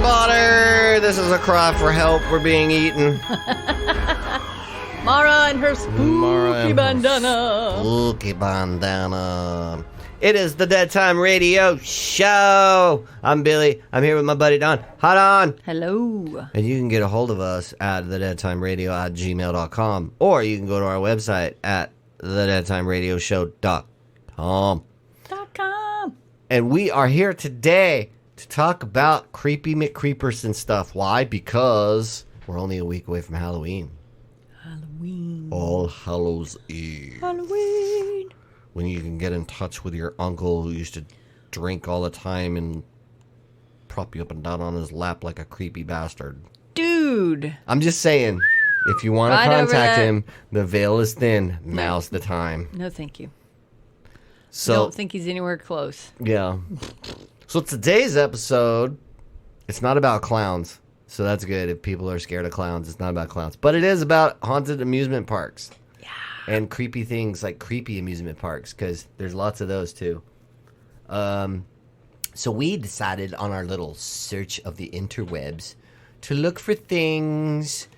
everybody! This is a cry for help. We're being eaten. Mara and her spooky bandana. Spooky bandana. It is the Dead Time Radio Show. I'm Billy. I'm here with my buddy Don. Hi, Don. Hello. And you can get a hold of us at thedeadtimeradio@gmail.com, or you can go to our website at thedeadtimeradioshow.com. And we are here today to talk about creepy McCreepers and stuff. Why? Because we're only a week away from Halloween. Halloween. All Hallows Eve. Halloween. When you can get in touch with your uncle who used to drink all the time and prop you up and down on his lap like a creepy bastard. Dude. I'm just saying, if you want to contact him, the veil is thin. Now's the time. No, thank you. So, don't think he's anywhere close. Yeah. So today's episode, it's not about clowns. So that's good. If people are scared of clowns, it's not about clowns. But it is about haunted amusement parks. Yeah. And creepy things like creepy amusement parks, because there's lots of those too. So we decided on our little search of the interwebs to look for things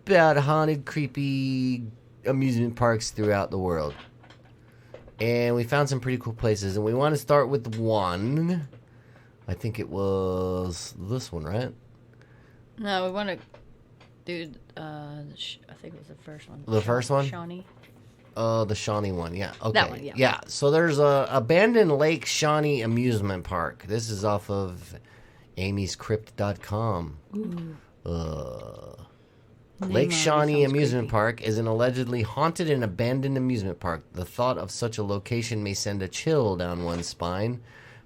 about haunted, creepy amusement parks throughout the world. And we found some pretty cool places. And we want to start with one. I think it was this one, right? No, we want to do, I think it was the first one. The first one? Shawnee. The Shawnee one, yeah. Okay. That one, yeah. Yeah, so there's a abandoned Lake Shawnee amusement park. This is off of amyscrypt.com. Lake Shawnee Amusement Park is an allegedly haunted and abandoned amusement park. The thought of such a location may send a chill down one's spine,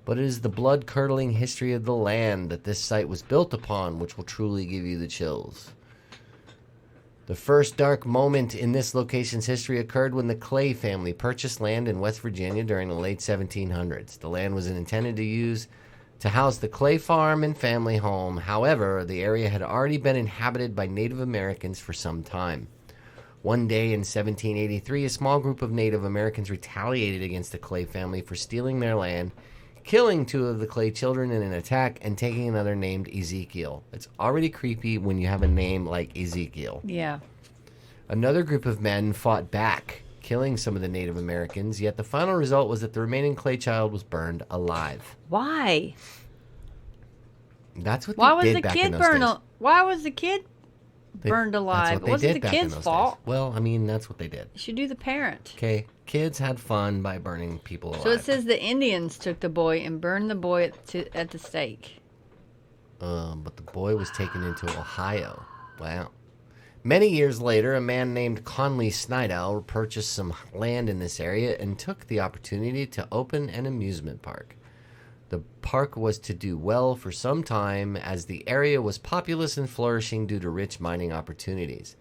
but it is the blood-curdling history of the land that this site was built upon which will truly give you the chills. The first dark moment in this location's history occurred when the Clay family purchased land in West Virginia during the late 1700s. The land was intended to house the Clay farm and family home. However, the area had already been inhabited by Native Americans for some time. One day in 1783, a small group of Native Americans retaliated against the Clay family for stealing their land, killing two of the Clay children in an attack, and taking another named Ezekiel. It's already creepy when you have a name like Ezekiel. Yeah. Another group of men fought back, killing some of the Native Americans, yet the final result was that the remaining Clay child was burned alive. Why? That's what Why they was did the back kid in those burned? days. Why was the kid burned alive? That's what It wasn't the kid's fault. Well, I mean, that's what they did. You should do the parent. Okay, kids had fun by burning people alive. So it says the Indians took the boy and burned the boy at the stake. But the boy was taken into Ohio. Wow. Many years later, a man named Conley Snydell purchased some land in this area and took the opportunity to open an amusement park. The park was to do well for some time as the area was populous and flourishing due to rich mining opportunities.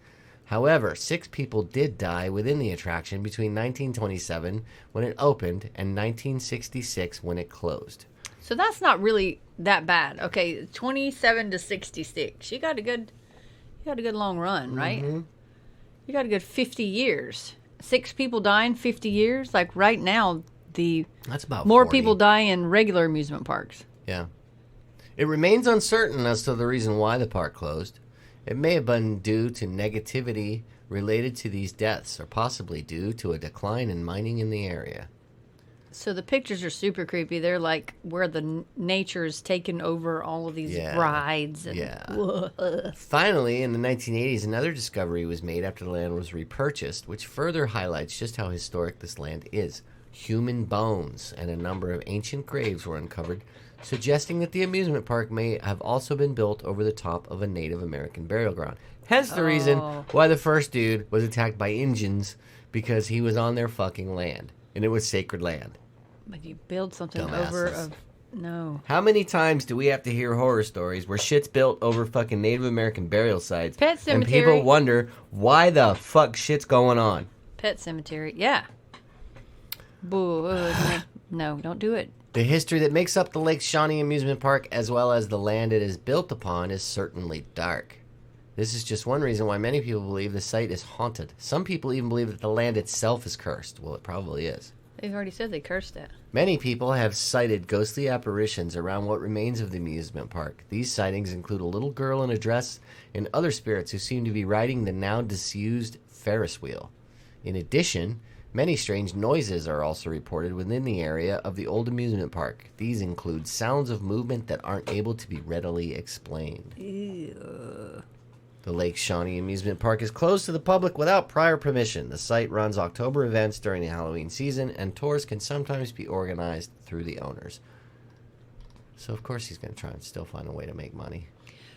However, 6 people did die within the attraction between 1927, when it opened, and 1966, when it closed. So that's not really that bad. Okay, 27 to 66. You got a good long run, right? Mm-hmm. You got a good 50 years. 6 people die in 50 years. Like right now, that's about more 40. people die in regular amusement parks. Yeah. It remains uncertain as to the reason why the park closed. It may have been due to negativity related to these deaths, or possibly due to a decline in mining in the area. So the pictures are super creepy. They're like where the nature is taking over all of these rides. And, Finally, in the 1980s, another discovery was made after the land was repurchased, which further highlights just how historic this land is. Human bones and a number of ancient graves were uncovered, suggesting that the amusement park may have also been built over the top of a Native American burial ground. Hence the reason why the first dude was attacked by Indians, because he was on their fucking land, and it was sacred land. But you build something Dumbasses. No. How many times do we have to hear horror stories where shit's built over fucking Native American burial sites? Pet cemetery. And people wonder why the fuck shit's going on. Pet cemetery. Yeah. Boo. No, don't do it. The history that makes up the Lake Shawnee Amusement Park, as well as the land it is built upon, is certainly dark. This is just one reason why many people believe the site is haunted. Some people even believe that the land itself is cursed. Well, it probably is. They've already said they cursed it. Many people have cited ghostly apparitions around what remains of the amusement park. These sightings include a little girl in a dress and other spirits who seem to be riding the now disused Ferris wheel. In addition, many strange noises are also reported within the area of the old amusement park. These include sounds of movement that aren't able to be readily explained. Ew. The Lake Shawnee Amusement Park is closed to the public without prior permission. The site runs October events during the Halloween season, and tours can sometimes be organized through the owners. So, of course, he's going to try and still find a way to make money.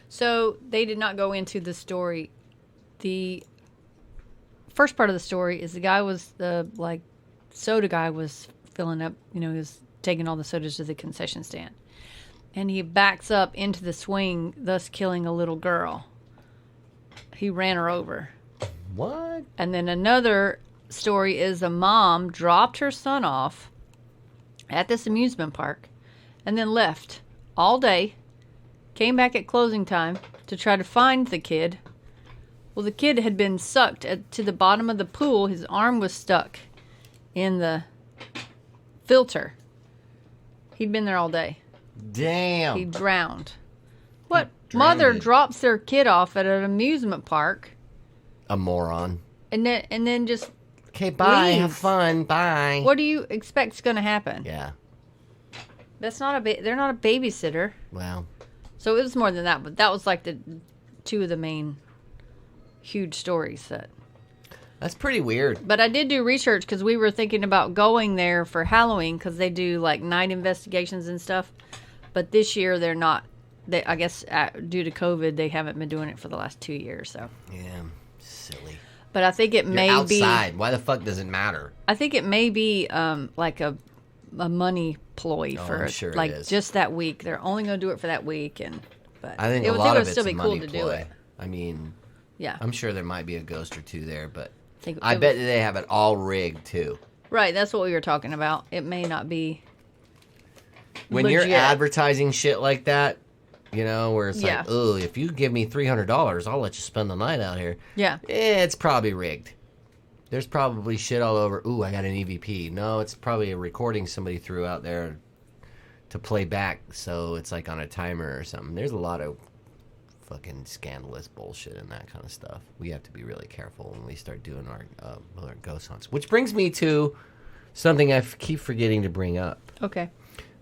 So, they did not go into the story. The first part of the story is the guy was, soda guy was filling up, he was taking all the sodas to the concession stand. And he backs up into the swing, thus killing a little girl. He ran her over. What? And then another story is a mom dropped her son off at this amusement park and then left all day, came back at closing time to try to find the kid. Well, the kid had been sucked to the bottom of the pool. His arm was stuck in the filter. He'd been there all day. Damn. He drowned. What mother drops their kid off at an amusement park? A moron. And then just okay, bye. leaves. Have fun. Bye. What do you expect's going to happen? Yeah. That's not they're not a babysitter. Well. So it was more than that, but that was like the two of the main huge stories that. That's pretty weird. But I did do research because we were thinking about going there for Halloween because they do like night investigations and stuff. But this year they're not. I guess due to COVID, they haven't been doing it for the last 2 years. So yeah, silly. But I think it may outside. be outside. Why the fuck does it matter? I think it may be like a money ploy for sure like it is. just that week. They're only going to do it for that week, but I think it a would, lot it of would it's still be a cool money to ploy. do it. I mean, Yeah, I'm sure there might be a ghost or two there, but think I bet they have it all rigged too. right. That's what we were talking about. It may not be When legit. you're advertising shit like that, where it's Yeah. like, oh, if you give me $300, I'll let you spend the night out here. Yeah, It's probably rigged. There's probably shit all over. Ooh, I got an EVP. No, it's probably a recording somebody threw out there to play back, so it's like on a timer or something. There's a lot of fucking scandalous bullshit and that kind of stuff. We have to be really careful when we start doing our ghost hunts. Which brings me to something I keep forgetting to bring up okay.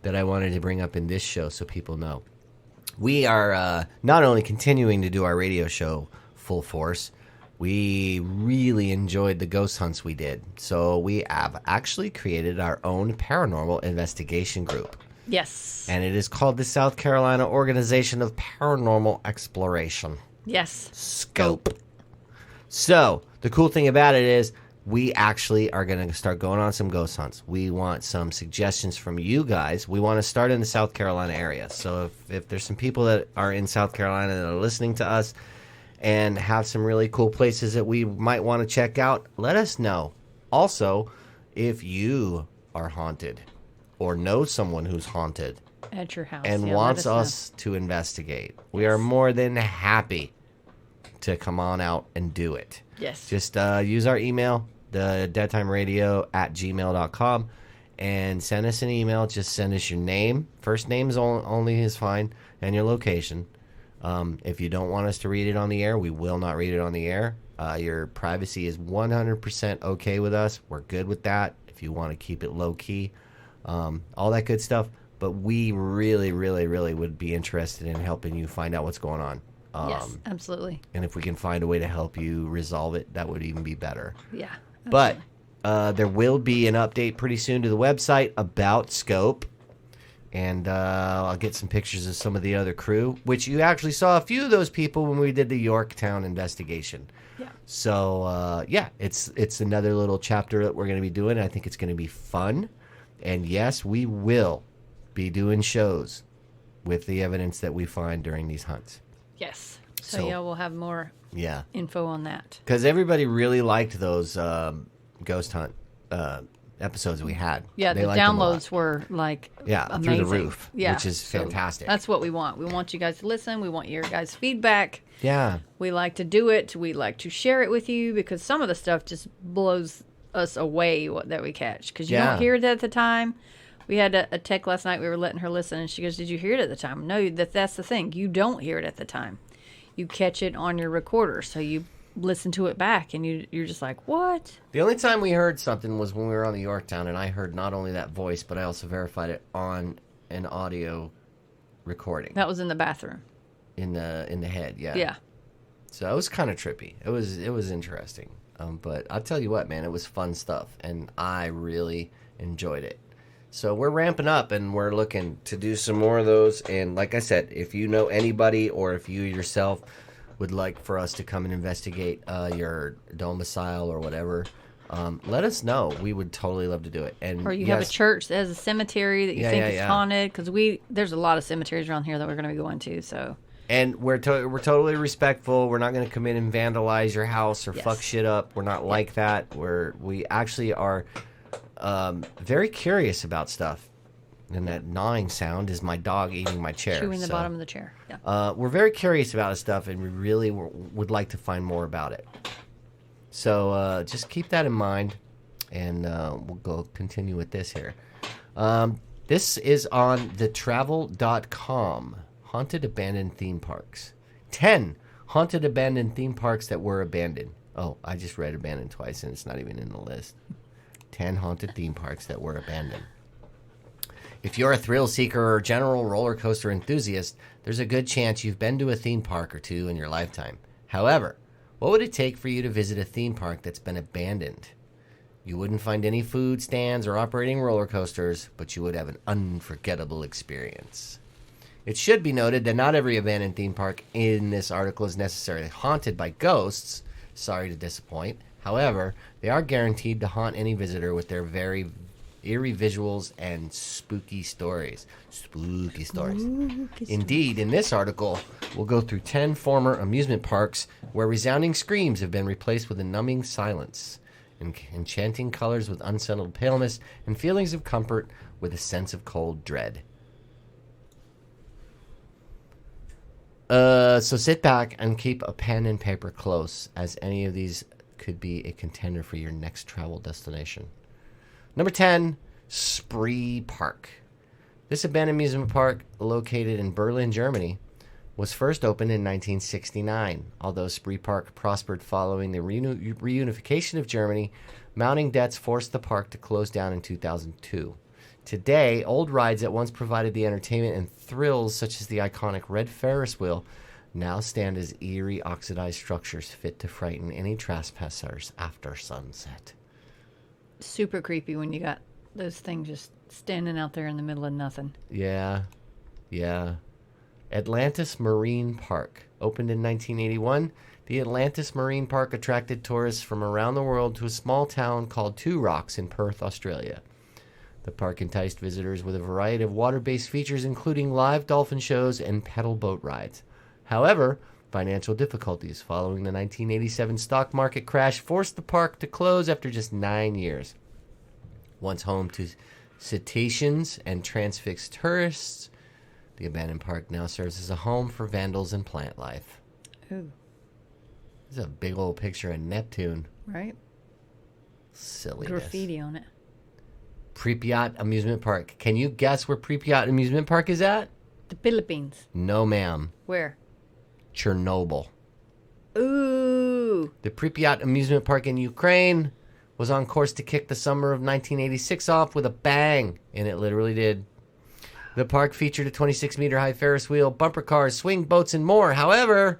that I wanted to bring up in this show so people know. We are not only continuing to do our radio show full force, we really enjoyed the ghost hunts we did. So we have actually created our own paranormal investigation group. Yes. And it is called the South Carolina Organization of Paranormal Exploration. Yes. Scope. So the cool thing about it is we actually are going to start going on some ghost hunts. We want some suggestions from you guys. We want to start in the South Carolina area. So if there's some people that are in South Carolina that are listening to us and have some really cool places that we might want to check out, let us know. Also, if you are haunted or know someone who's haunted At your house. and Yeah, wants let us to investigate, we are more than happy to come on out and do it. Yes. Just use our email, the deadtimeradio@gmail.com, and send us an email. Just send us your name. First names only is fine, and your location. If you don't want us to read it on the air, we will not read it on the air. Your privacy is 100% okay with us. We're good with that. If you want to keep it low key, all that good stuff. But we really, really, really would be interested in helping you find out what's going on. yes, absolutely. And if we can find a way to help you resolve it, that would even be better. Yeah. But there will be an update pretty soon to the website about Scope. And I'll get some pictures of some of the other crew, which you actually saw a few of those people when we did the Yorktown investigation. Yeah. So, it's another little chapter that we're going to be doing. I think it's going to be fun. And yes, we will be doing shows with the evidence that we find during these hunts. Yes. So So- yeah, we'll have more info on that. Because everybody really liked those ghost hunt episodes we had. Yeah, They the liked them a lot. downloads were like through the amazing. roof, Yeah, which is so fantastic. That's what we want. We want you guys to listen. We want your guys' feedback. Yeah. We like to do it. We like to share it with you because some of the stuff just blows us away that we catch, because you Yeah. don't hear it at the time. We had a tech last night. We were letting her listen, and she goes, "Did you hear it at the time?" No, that's the thing. You don't hear it at the time. You catch it on your recorder, so you listen to it back, and you're just like, "What?" The only time we heard something was when we were on the Yorktown, and I heard not only that voice, but I also verified it on an audio recording That was in the bathroom. in the head. Yeah. Yeah. So it was kind of trippy. It was interesting. But I'll tell you what, man, it was fun stuff, and I really enjoyed it. So we're ramping up, and we're looking to do some more of those. And like I said, if you know anybody, or if you yourself would like for us to come and investigate your domicile or whatever, let us know. We would totally love to do it. And Or you have a church that has a cemetery that you think is haunted, because there's a lot of cemeteries around here that we're going to be going to. So. And we're totally respectful. We're not going to come in and vandalize your house or fuck shit up. We're not like that. We actually are very curious about stuff. And that gnawing sound is my dog eating my chair. Chewing the bottom of the chair. Yeah. We're very curious about this stuff, and we really would like to find more about it. So just keep that in mind, and we'll go continue with this here. This is on thetravel.com. Haunted abandoned theme parks. 10 haunted abandoned theme parks that were abandoned. Oh, I just read abandoned twice, and it's not even in the list. 10 haunted theme parks that were abandoned. If you're a thrill seeker or general roller coaster enthusiast, there's a good chance you've been to a theme park or two in your lifetime. However, what would it take for you to visit a theme park that's been abandoned? You wouldn't find any food stands or operating roller coasters, but you would have an unforgettable experience. It should be noted that not every abandoned theme park in this article is necessarily haunted by ghosts. Sorry to disappoint. However, they are guaranteed to haunt any visitor with their very eerie visuals and spooky stories. Spooky stories. Indeed, in this article, we'll go through 10 former amusement parks where resounding screams have been replaced with a numbing silence, enchanting colors with unsettled paleness, and feelings of comfort with a sense of cold dread. So sit back and keep a pen and paper close, as any of these could be a contender for your next travel destination. Number 10, Spree Park. This abandoned amusement park, located in Berlin, Germany, was first opened in 1969. Although Spree Park prospered following the reunification of Germany, mounting debts forced the park to close down in 2002. Today, old rides that once provided the entertainment and thrills, such as the iconic red Ferris wheel, now stand as eerie, oxidized structures fit to frighten any trespassers after sunset. Super creepy when you got those things just standing out there in the middle of nothing. Yeah. Atlantis Marine Park. Opened in 1981, the Atlantis Marine Park attracted tourists from around the world to a small town called Two Rocks in Perth, Australia. The park enticed visitors with a variety of water-based features, including live dolphin shows and pedal boat rides. However, financial difficulties following the 1987 stock market crash forced the park to close after just 9 years. Once home to cetaceans and transfixed tourists, the abandoned park now serves as a home for vandals and plant life. Ooh. This is a big old picture of Neptune. Right? Silliness. Graffiti on it. Pripyat Amusement Park. Can you guess where Pripyat Amusement Park is at? The Philippines. No, ma'am. Where? Chernobyl. Ooh. The Pripyat Amusement Park in Ukraine was on course to kick the summer of 1986 off with a bang, and it literally did. The park featured a 26-meter high Ferris wheel, bumper cars, swing boats, and more. However,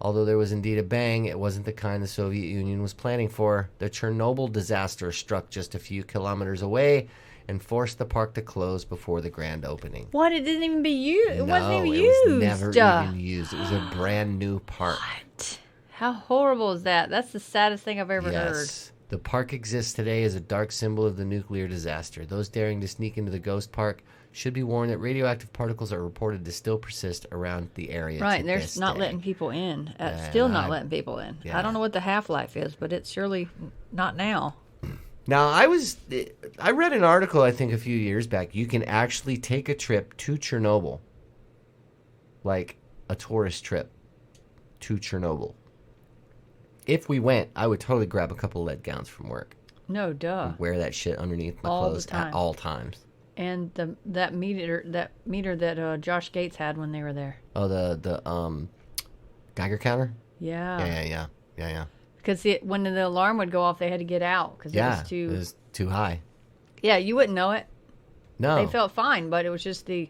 although there was indeed a bang, it wasn't the kind the Soviet Union was planning for. The Chernobyl disaster struck just a few kilometers away and forced the park to close before the grand opening. What? It didn't even be used? It wasn't even it used? was never even used. It was a brand new park. What? How horrible is that? That's the saddest thing I've ever heard. The park exists today as a dark symbol of the nuclear disaster. Those daring to sneak into the ghost park should be warned that radioactive particles are reported to still persist around the area. Right, and they're not letting people in. Still not letting people in. Yeah. I don't know what the half-life is, but it's surely not now. Now, I read an article, I think, a few years back. You can actually take a trip to Chernobyl, like a tourist trip to Chernobyl. If we went, I would totally grab a couple lead gowns from work. No, duh. Wear that shit underneath my All the clothes time. at all times. And that meter that Josh Gates had when they were there. Oh, the Geiger counter? Yeah. Yeah. Because when the alarm would go off, they had to get out because it was too high. Yeah, you wouldn't know it. No. They felt fine, but it was just the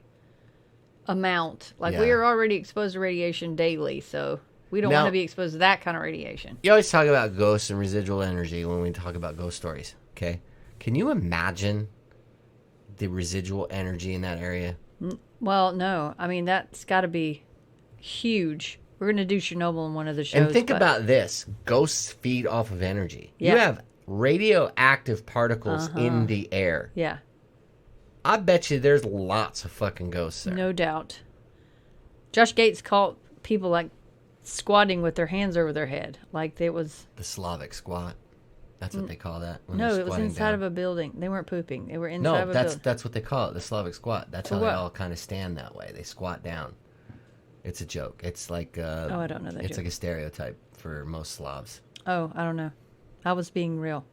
amount. Like, we are already exposed to radiation daily, so we don't want to be exposed to that kind of radiation. You always talk about ghosts and residual energy when we talk about ghost stories, okay? Can you imagine the residual energy in that area? Well, no. I mean, that's got to be huge. We're going to do Chernobyl in one of the shows. And think about this. Ghosts feed off of energy. Yeah. You have radioactive particles in the air. Yeah. I bet you there's lots of fucking ghosts there. No doubt. Josh Gates caught people, like, squatting with their hands over their head. Like, it was... The Slavic squat. That's what they call that. No, it was inside of a building. They weren't pooping. They were inside of a building. No, that's what they call it, the Slavic squat. That's how they all kind of stand that way. They squat down. It's a joke. It's like... I don't know that It's joke. like a stereotype for most Slavs. Oh, I don't know. I was being real.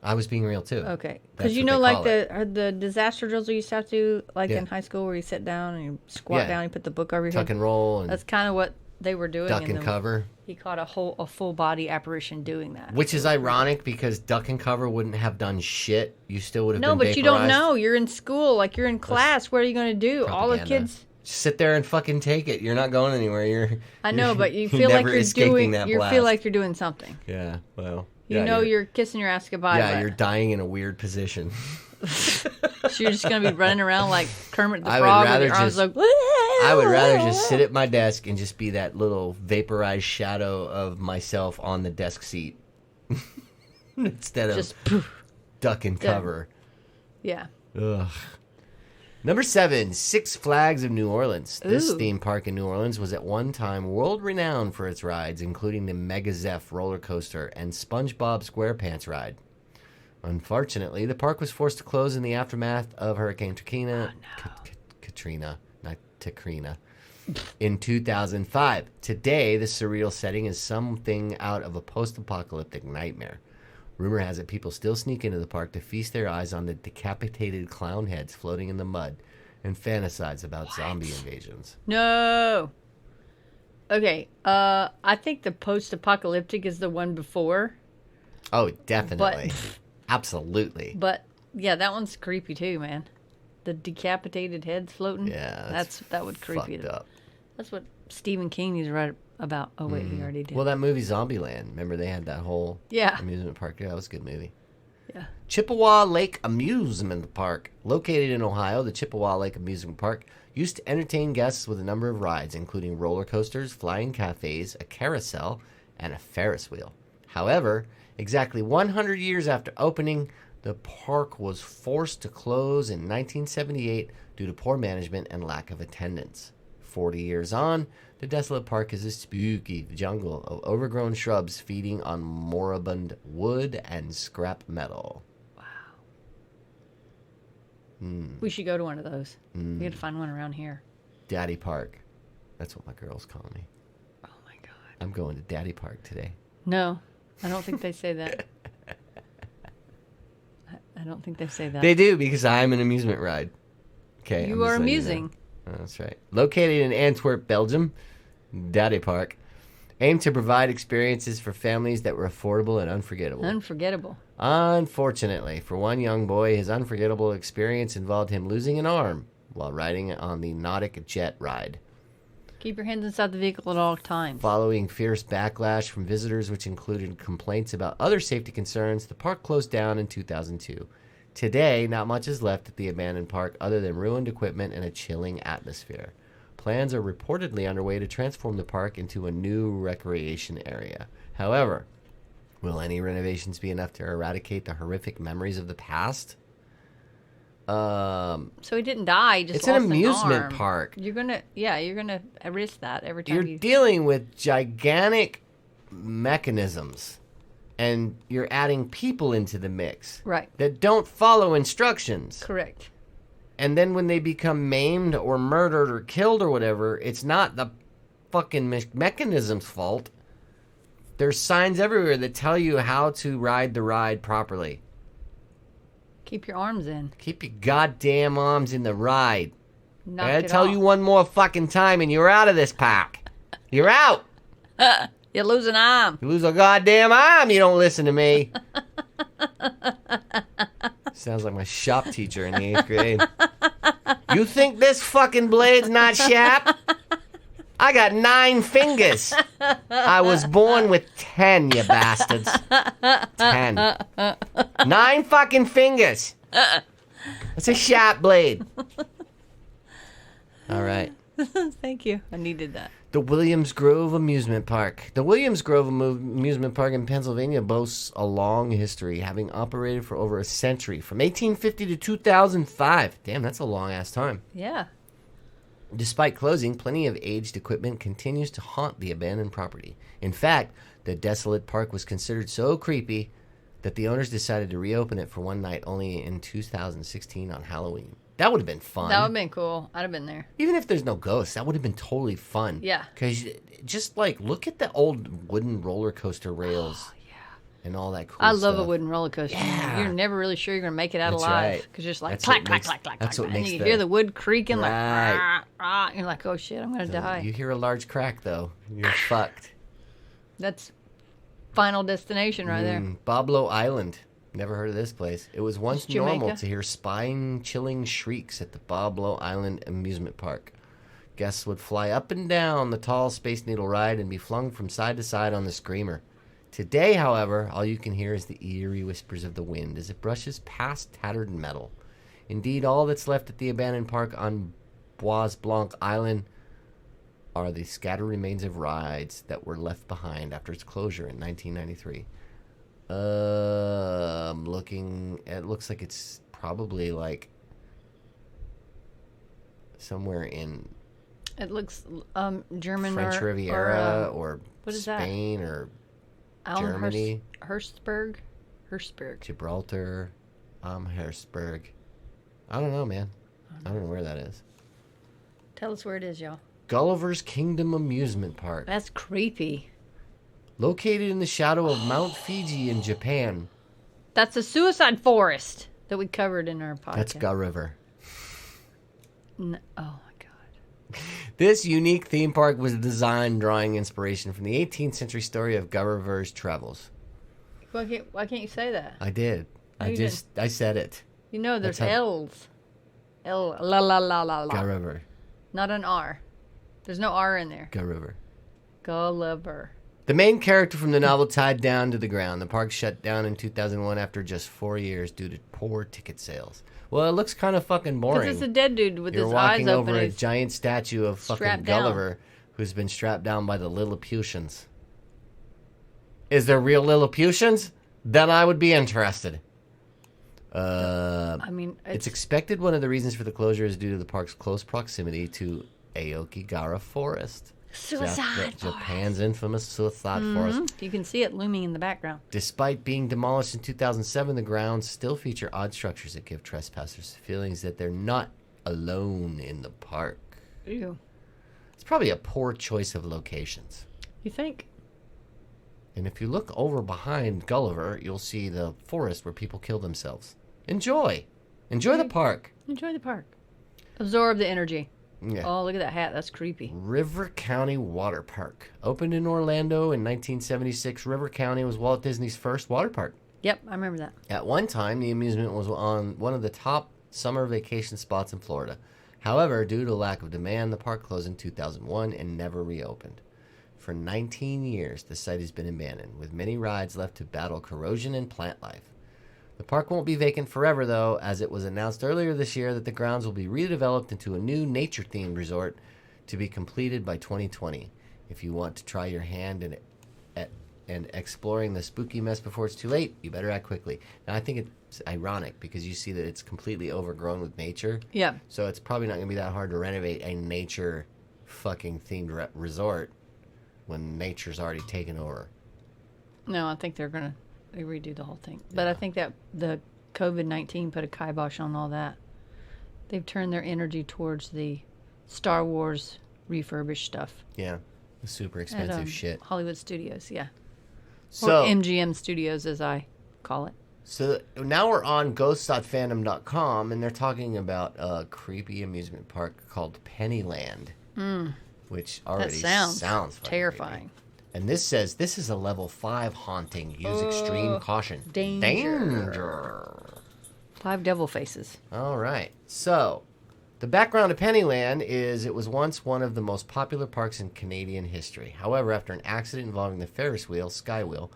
I was being real, too. Okay. That's Because what like they call the disaster drills we used to have to, like in high school, where you sit down and you squat down, you put the book over your Tuck head. and roll. And That's kind of what they were doing. duck and cover. He caught a full body apparition doing that. Which is ironic because duck and cover wouldn't have done shit. You still would have been No, but vaporized. you don't know. You're in school. Like, you're in class. What are you going to do? All the Propaganda. kids... Just sit there and fucking take it. You're not going anywhere. I know, but you you're feel like never you're escaping doing... that You blast. feel like you're doing something. Yeah, well... You know you're kissing your ass goodbye. Yeah, but you're dying in a weird position. so you're just going to be running around like Kermit the I would Frog with rather your arms just- like... I would rather just sit at my desk and just be that little vaporized shadow of myself on the desk seat. Instead of Just poof. duck and cover. Yeah. Ugh. Number 7, Six Flags of New Orleans. This Ooh. theme park in New Orleans was at one time world-renowned for its rides, including the Mega Zeph roller coaster and SpongeBob SquarePants ride. Unfortunately, the park was forced to close in the aftermath of Hurricane Katrina. Katrina, not Takrina. In 2005. Today, the surreal setting is something out of a post-apocalyptic nightmare. Rumor has it people still sneak into the park to feast their eyes on the decapitated clown heads floating in the mud and fantasize about zombie invasions. No. Okay. I think the post-apocalyptic is the one before. Oh, definitely. But- Absolutely. But, yeah, that one's creepy too, man. The decapitated heads floating. Yeah. That would creep you. Fucked up. That's what Stephen King is right about. Oh, wait, he already did. Well, that movie Zombieland. Remember they had that whole amusement park? Yeah, that was a good movie. Yeah. Chippewa Lake Amusement Park. Located in Ohio, the Chippewa Lake Amusement Park used to entertain guests with a number of rides, including roller coasters, flying cafes, a carousel, and a Ferris wheel. However, exactly 100 years after opening, the park was forced to close in 1978 due to poor management and lack of attendance. 40 years on, the desolate park is a spooky jungle of overgrown shrubs feeding on moribund wood and scrap metal. We should go to one of those. We got to find one around here. Daddy Park. That's what my girls call me. Oh, my God. I'm going to Daddy Park today. No, I don't think they say that. I don't think they say that. They do because I'm an amusement ride. Okay, You I'm just are letting amusing. know. Oh, that's right. Located in Antwerp, Belgium, Daddy Park aimed to provide experiences for families that were affordable and unforgettable. Unforgettable. Unfortunately, for one young boy, his unforgettable experience involved him losing an arm while riding on the Nautic Jet ride. Keep your hands inside the vehicle at all times. Following fierce backlash from visitors, which included complaints about other safety concerns, the park closed down in 2002. Today, not much is left at the abandoned park other than ruined equipment and a chilling atmosphere. Plans are reportedly underway to transform the park into a new recreation area. However, will any renovations be enough to eradicate the horrific memories of the past? So he didn't die. He just It's lost an amusement arm. park. You're gonna risk that every time You're dealing with gigantic mechanisms, and you're adding people into the mix Right. that don't follow instructions. Correct. And then when they become maimed or murdered or killed or whatever, it's not the fucking mechanism's fault. There's signs everywhere that tell you how to ride the ride properly. Keep your arms in. Keep your goddamn arms in the ride. Knock I it gotta tell off. you one more fucking time and you're out of this park. You're out. You lose an arm. You lose a goddamn arm, you don't listen to me. Sounds like my shop teacher in the 8th grade. You think this fucking blade's not sharp? I got 9 fingers. I was born with 10, you bastards. 10. 9 fucking fingers. It's a sharp blade. All right. Thank you. I needed that. The Williams Grove Amusement Park. The Williams Grove Amusement Park in Pennsylvania boasts a long history, having operated for over a century, from 1850 to 2005. Damn, that's a long-ass time. Yeah. Despite closing, plenty of aged equipment continues to haunt the abandoned property. In fact, the desolate park was considered so creepy that the owners decided to reopen it for one night only in 2016 on Halloween. That would have been fun. That would have been cool. I'd have been there. Even if there's no ghosts, that would have been totally fun. Yeah. Because just like, look at the old wooden roller coaster rails. And all that cool I stuff. love a wooden roller coaster. Yeah. You're never really sure you're going to make it out That's alive. right. Because you're just like, That's clack, what clack, makes- clack, clack, that's clack. what And makes you the- hear the wood creaking like, Right. rah, rah. You're like, oh shit, I'm going to die. You hear a large crack, though. You're fucked. That's Final Destination right there. Pablo Island. Never heard of this place. It was once It's Jamaica. normal to hear spine-chilling shrieks at the Pablo Island amusement park. Guests would fly up and down the tall Space Needle ride and be flung from side to side on the screamer. Today, however, all you can hear is the eerie whispers of the wind as it brushes past tattered metal. Indeed, all that's left at the abandoned park on Bois Blanc Island are the scattered remains of rides that were left behind after its closure in 1993. I'm looking. It looks like it's probably like somewhere in It looks German French or Riviera or what is that? Spain or Allen Germany. Hirschberg. Gibraltar, Harrisburg. I don't know, man. I don't know where that is. Tell us where it is, y'all. Gulliver's Kingdom Amusement Park. That's creepy. Located in the shadow of Mount Fuji in Japan. That's a suicide forest that we covered in our podcast. That's Gulliver. Oh my god. This unique theme park was designed drawing inspiration from the 18th century story of Gulliver's travels. Why can't you say that? I did. No, you I said it. You know, there's That's how- L's. L, la la la la la. Gulliver. Not an R. There's no R in there. Gulliver. Gulliver. The main character from the novel tied down to the ground. The park shut down in 2001 after just 4 years due to poor ticket sales. Well, it looks kind of fucking boring. Because it's a dead dude with You're his eyes walking open. over a He's giant statue of fucking strapped down. Gulliver who's been strapped down by the Lilliputians. Is there real Lilliputians? Then I would be interested. I mean, It's expected one of the reasons for the closure is due to the park's close proximity to Aokigahara Forest. suicide. Japan's infamous suicide forest. You can see it looming in the background. Despite being demolished in 2007, the grounds still feature odd structures that give trespassers feelings that they're not alone in the park. Ew. It's probably a poor choice of locations. You think? And if you look over behind Gulliver, you'll see the forest where people kill themselves. Enjoy the park. Enjoy the park. Absorb the energy. Yeah. Oh, look at that hat. That's creepy. River County Water Park. Opened in Orlando in 1976, River County was Walt Disney's first water park. Yep, I remember that. At one time, the amusement was on one of the top summer vacation spots in Florida. However, due to lack of demand, the park closed in 2001 and never reopened. For 19 years, the site has been abandoned, with many rides left to battle corrosion and plant life. The park won't be vacant forever, though, as it was announced earlier this year that the grounds will be redeveloped into a new nature-themed resort to be completed by 2020. If you want to try your hand in exploring the spooky mess before it's too late, you better act quickly. Now, I think it's ironic because you see that it's completely overgrown with nature. Yeah. So it's probably not going to be that hard to renovate a nature fucking themed resort when nature's already taken over. No, I think they're going to redo the whole thing. But I think that the COVID-19 put a kibosh on all that. They've turned their energy towards the Star Wars refurbished stuff. Yeah. The super expensive At, shit. Hollywood Studios, yeah. So, Or MGM Studios, as I call it. So now we're on ghosts.fandom.com, and they're talking about a creepy amusement park called Pennyland, which already sounds fucking terrifying. creepy. And this says this is a level 5 haunting. Use extreme caution. Danger. 5 devil faces. All right. So the background of Pennyland is it was once one of the most popular parks in Canadian history. However, after an accident involving the Ferris wheel, Skywheel,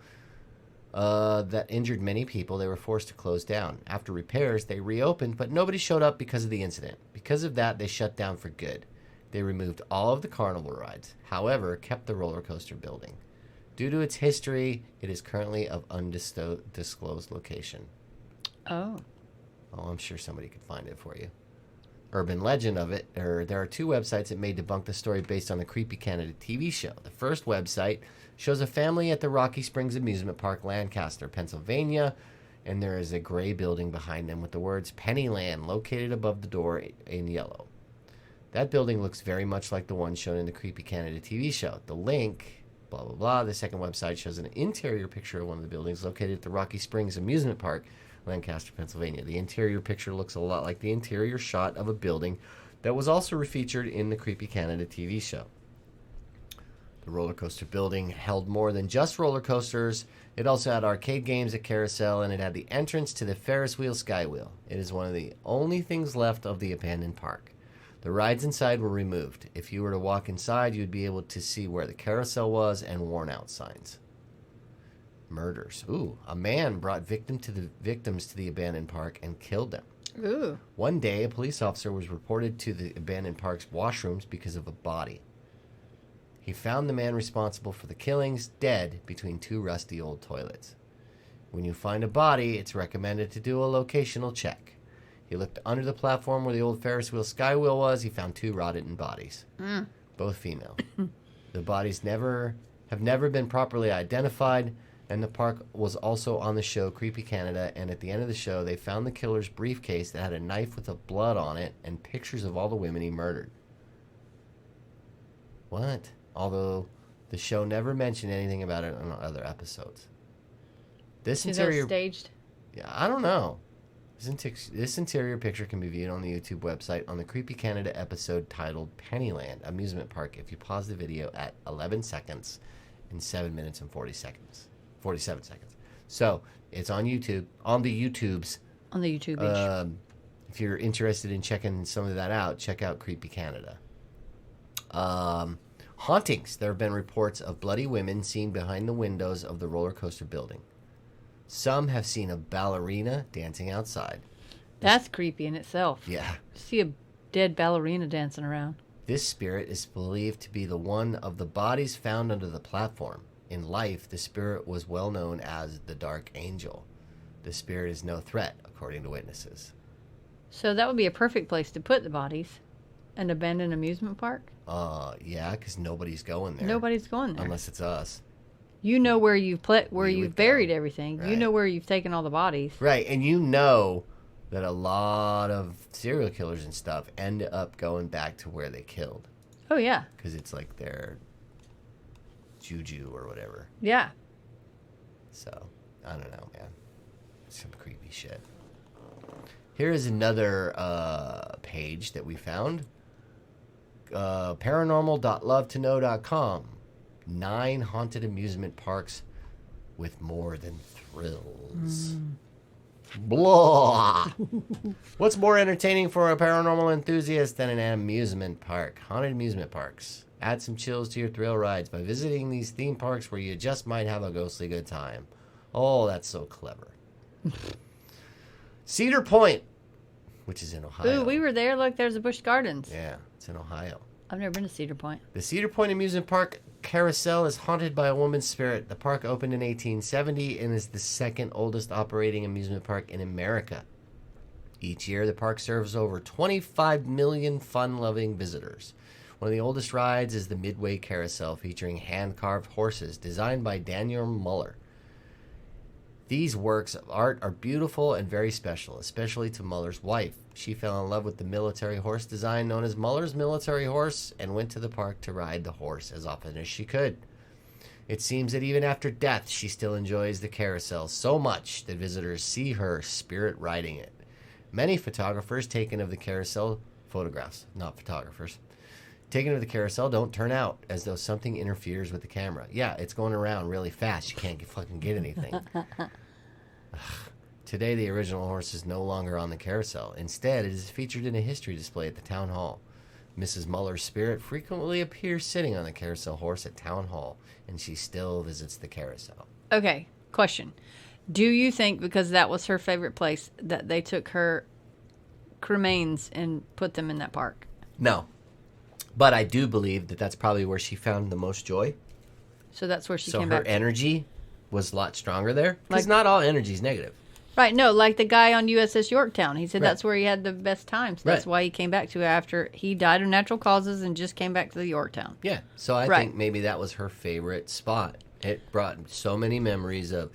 that injured many people, they were forced to close down. After repairs, they reopened, but nobody showed up because of the incident. Because of that, they shut down for good. They removed all of the carnival rides, however, kept the roller coaster building. Due to its history, it is currently of undisclosed location. Oh, I'm sure somebody could find it for you. Urban legend of it, there are 2 websites that may debunk the story based on the Creepy Canada TV show. The first website shows a family at the Rocky Springs Amusement Park, Lancaster, Pennsylvania, and there is a gray building behind them with the words Pennyland located above the door in yellow. That building looks very much like the one shown in the Creepy Canada TV show. The link, blah, blah, blah. The second website shows an interior picture of one of the buildings located at the Rocky Springs Amusement Park, Lancaster, Pennsylvania. The interior picture looks a lot like the interior shot of a building that was also featured in the Creepy Canada TV show. The roller coaster building held more than just roller coasters. It also had arcade games at Carousel, and it had the entrance to the Ferris wheel Skywheel. It is one of the only things left of the abandoned park. The rides inside were removed. If you were to walk inside, you'd be able to see where the carousel was and worn-out signs. Murders. Ooh, a man brought victims to the abandoned park and killed them. ooh. One day, a police officer was reported to the abandoned park's washrooms because of a body. He found the man responsible for the killings dead between 2 rusty old toilets. When you find a body, it's recommended to do a locational check. He looked under the platform where the old Ferris wheel Skywheel was. He found 2 rotten bodies, both female. The bodies have never been properly identified, and the park was also on the show Creepy Canada, and at the end of the show, they found the killer's briefcase that had a knife with blood on it and pictures of all the women he murdered. What? Although the show never mentioned anything about it on other episodes. This Is interior... that staged? Yeah, I don't know. This interior picture can be viewed on the YouTube website on the Creepy Canada episode titled Pennyland Amusement Park if you pause the video at 11 seconds and 7 minutes and 47 seconds. So, it's on YouTube, on the YouTubes. On the YouTube page. If you're interested in checking some of that out, check out Creepy Canada. Hauntings. There have been reports of bloody women seen behind the windows of the roller coaster building. Some have seen a ballerina dancing outside. That's creepy in itself. Yeah. See a dead ballerina dancing around. This spirit is believed to be the one of the bodies found under the platform. In life, the spirit was well known as the Dark Angel. The spirit is no threat, according to witnesses. So that would be a perfect place to put the bodies. An abandoned amusement park? Yeah, because nobody's going there. Nobody's going there. Unless it's us. You know where you've you've buried go. everything. Right. You know where you've taken all the bodies. Right, and you know that a lot of serial killers and stuff end up going back to where they killed. Oh, yeah. Because it's like their juju or whatever. Yeah. So, I don't know, man. Some creepy shit. Here is another page that we found. Paranormal.lovetoknow.com. 9 haunted amusement parks with more than thrills. Blah. What's more entertaining for a paranormal enthusiast than an amusement park? Haunted amusement parks. Add some chills to your thrill rides by visiting these theme parks where you just might have a ghostly good time. Oh, that's so clever. Cedar Point, which is in Ohio. Ooh, we were there. Look, there's a Busch Gardens. Yeah, it's in Ohio. I've never been to Cedar Point. The Cedar Point Amusement Park Carousel is haunted by a woman's spirit. The park opened in 1870 and is the second oldest operating amusement park in America. Each year, the park serves over 25 million fun-loving visitors. One of the oldest rides is the Midway Carousel, featuring hand-carved horses designed by Daniel Muller. These works of art are beautiful and very special, especially to Muller's wife. She fell in love with the military horse design known as Muller's Military Horse and went to the park to ride the horse as often as she could. It seems that even after death, she still enjoys the carousel so much that visitors see her spirit riding it. Many photographers taken of the carousel, photographs, not photographers, taken of the carousel don't turn out as though something interferes with the camera. Yeah, it's going around really fast. You can't fucking get anything. Today, the original horse is no longer on the carousel. Instead, it is featured in a history display at the town hall. Mrs. Muller's spirit frequently appears sitting on the carousel horse at town hall, and she still visits the carousel. Okay, question. Do you think because that was her favorite place that they took her cremains and put them in that park? No. But I do believe that that's probably where she found the most joy. So that's where she came So back. her energy was a lot stronger there. Because not all energy is negative. Right, no, like the guy on USS Yorktown. He said Right. that's where he had the best times. That's Right. why he came back to it after he died of natural causes and just came back to the Yorktown. Yeah. So I Right. think maybe that was her favorite spot. It brought so many memories of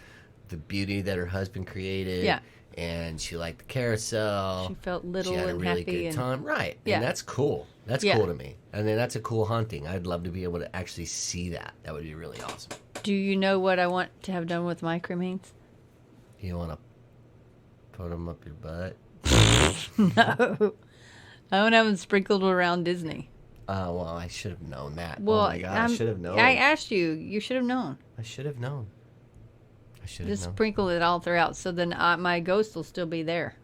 the beauty that her husband created. Yeah. And she liked the carousel. She felt little She had a and really happy good and- time. Right. Yeah. And that's cool. That's Yeah. cool to me. And then that's a cool hunting. I'd love to be able to actually see that. That would be really awesome. Do you know what I want to have done with my cremains? You want to put them up your butt? No. I want to have them sprinkled around Disney. Well, I should have known that. Well, oh my God, I should have known. I asked you. You should have known. I should have known. I should have Just known. sprinkle it all throughout so then my ghost will still be there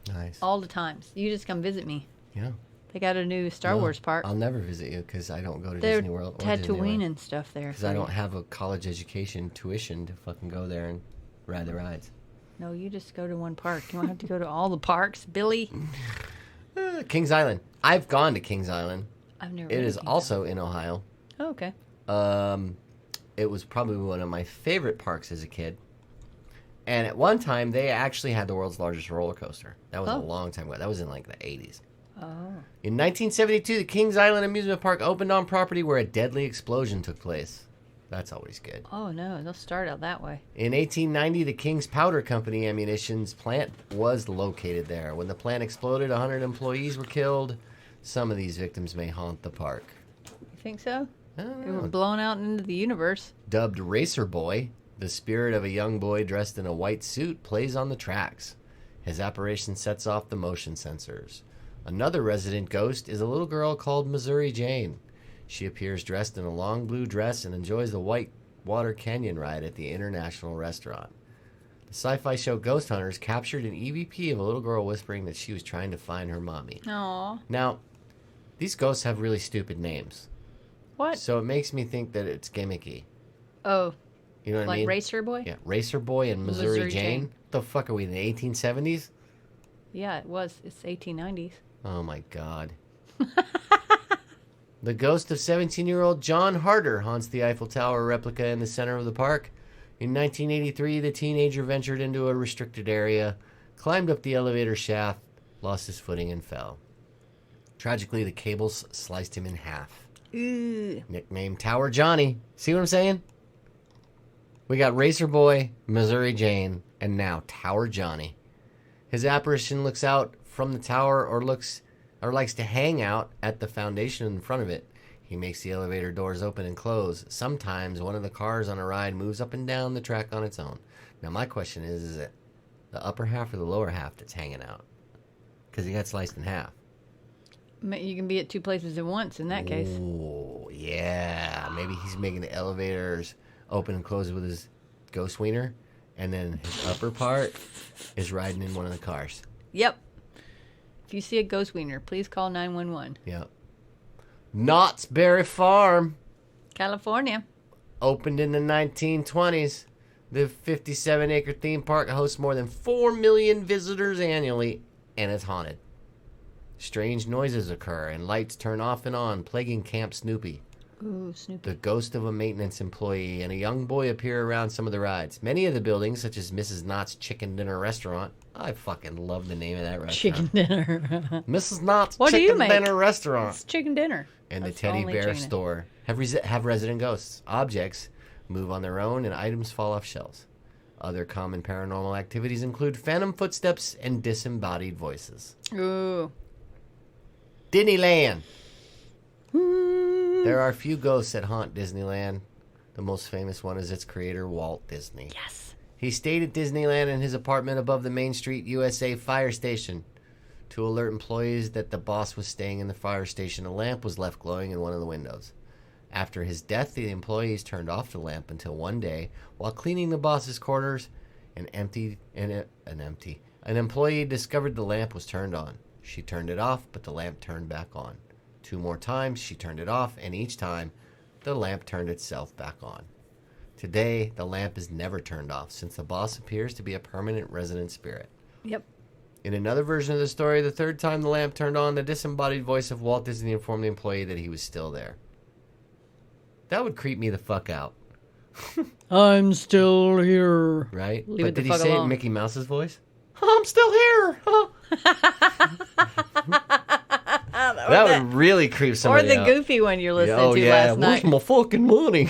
Nice. all the times. You just come visit me. Yeah. They got a new Star No, Wars park. I'll never visit you because I don't go to They're Disney World or Tatooine and stuff there. because I don't have a college education tuition to fucking go there and ride the rides. No, you just go to one park. You don't have to go to all the parks, Billy. Kings Island. I've gone to Kings Island. I've never. It been to is Kings also in Ohio. Island. Oh, okay. It was probably one of my favorite parks as a kid. And at one time, they actually had the world's largest roller coaster. That was a Oh. long time ago. That was in like the 80s. Oh. In 1972, the Kings Island Amusement Park opened on property where a deadly explosion took place. That's always good. Oh no, they'll start out that way. In 1890, the King's Powder Company ammunitions plant was located there. When the plant exploded, 100 employees were killed. Some of these victims may haunt the park. You think so? I don't They were know. blown out into the universe. Dubbed Racer Boy, the spirit of a young boy dressed in a white suit plays on the tracks. His apparition sets off the motion sensors. Another resident ghost is a little girl called Missouri Jane. She appears dressed in a long blue dress and enjoys the White Water Canyon ride at the International Restaurant. The sci-fi show Ghost Hunters captured an EVP of a little girl whispering that she was trying to find her mommy. Aw. Now, these ghosts have really stupid names, What? so it makes me think that it's gimmicky. Oh, You know what I like mean? Racer Boy? Yeah, Racer Boy and Missouri, Missouri Jane. Jane. What the fuck are we in the 1870s? Yeah, it was. It's 1890s. Oh my god. The ghost of 17-year-old John Harder haunts the Eiffel Tower replica in the center of the park. In 1983, the teenager ventured into a restricted area, climbed up the elevator shaft, lost his footing, and fell. Tragically, the cables sliced him in half. Ooh. Nicknamed Tower Johnny. See what I'm saying? We got Racer Boy, Missouri Jane, and now Tower Johnny. His apparition looks out from the tower or likes to hang out at the foundation in front of it. He makes the elevator doors open and close. Sometimes one of the cars on a ride moves up and down the track on its own. Now my question is it the upper half or the lower half that's hanging out? Because he got sliced in half. You can be at two places at once in that case. Oh, yeah. Maybe he's making the elevators open and close with his ghost wiener, and then his upper part is riding in one of the cars. Yep. If you see a ghost wiener, please call 911. Yep. Knott's Berry Farm California. opened in the 1920s. The 57-acre theme park hosts more than 4 million visitors annually, and it's haunted. Strange noises occur, and lights turn off and on, plaguing Camp Snoopy. Ooh, Snoopy. The ghost of a maintenance employee and a young boy appear around some of the rides. Many of the buildings, such as Mrs. Knott's Chicken Dinner Restaurant, I fucking love the name of that restaurant. Chicken dinner. Mrs. Knott's What do you Chicken make? Dinner Restaurant. It's chicken dinner. And the That's Teddy only Bear chicken. Store have resident ghosts. Objects move on their own and items fall off shelves. Other common paranormal activities include phantom footsteps and disembodied voices. Ooh. Disneyland. There are few ghosts that haunt Disneyland. The most famous one is its creator, Walt Disney. Yes. He stayed at Disneyland in his apartment above the Main Street USA fire station. To alert employees that the boss was staying in the fire station, a lamp was left glowing in one of the windows. After his death, the employees turned off the lamp until one day, while cleaning the boss's quarters, an employee discovered the lamp was turned on. She turned it off, but the lamp turned back on. 2 more times, she turned it off, and each time, the lamp turned itself back on. Today, the lamp is never turned off, since the boss appears to be a permanent resident spirit. Yep. In another version of the story, the third time the lamp turned on, the disembodied voice of Walt Disney informed the employee that he was still there. That would creep me the fuck out. I'm still here. Right? Leave but it the did he fuck say it in alone. Mickey Mouse's voice? I'm still here. That would really creep Or somebody the out. goofy one you're listening to last night. Where's my fucking money?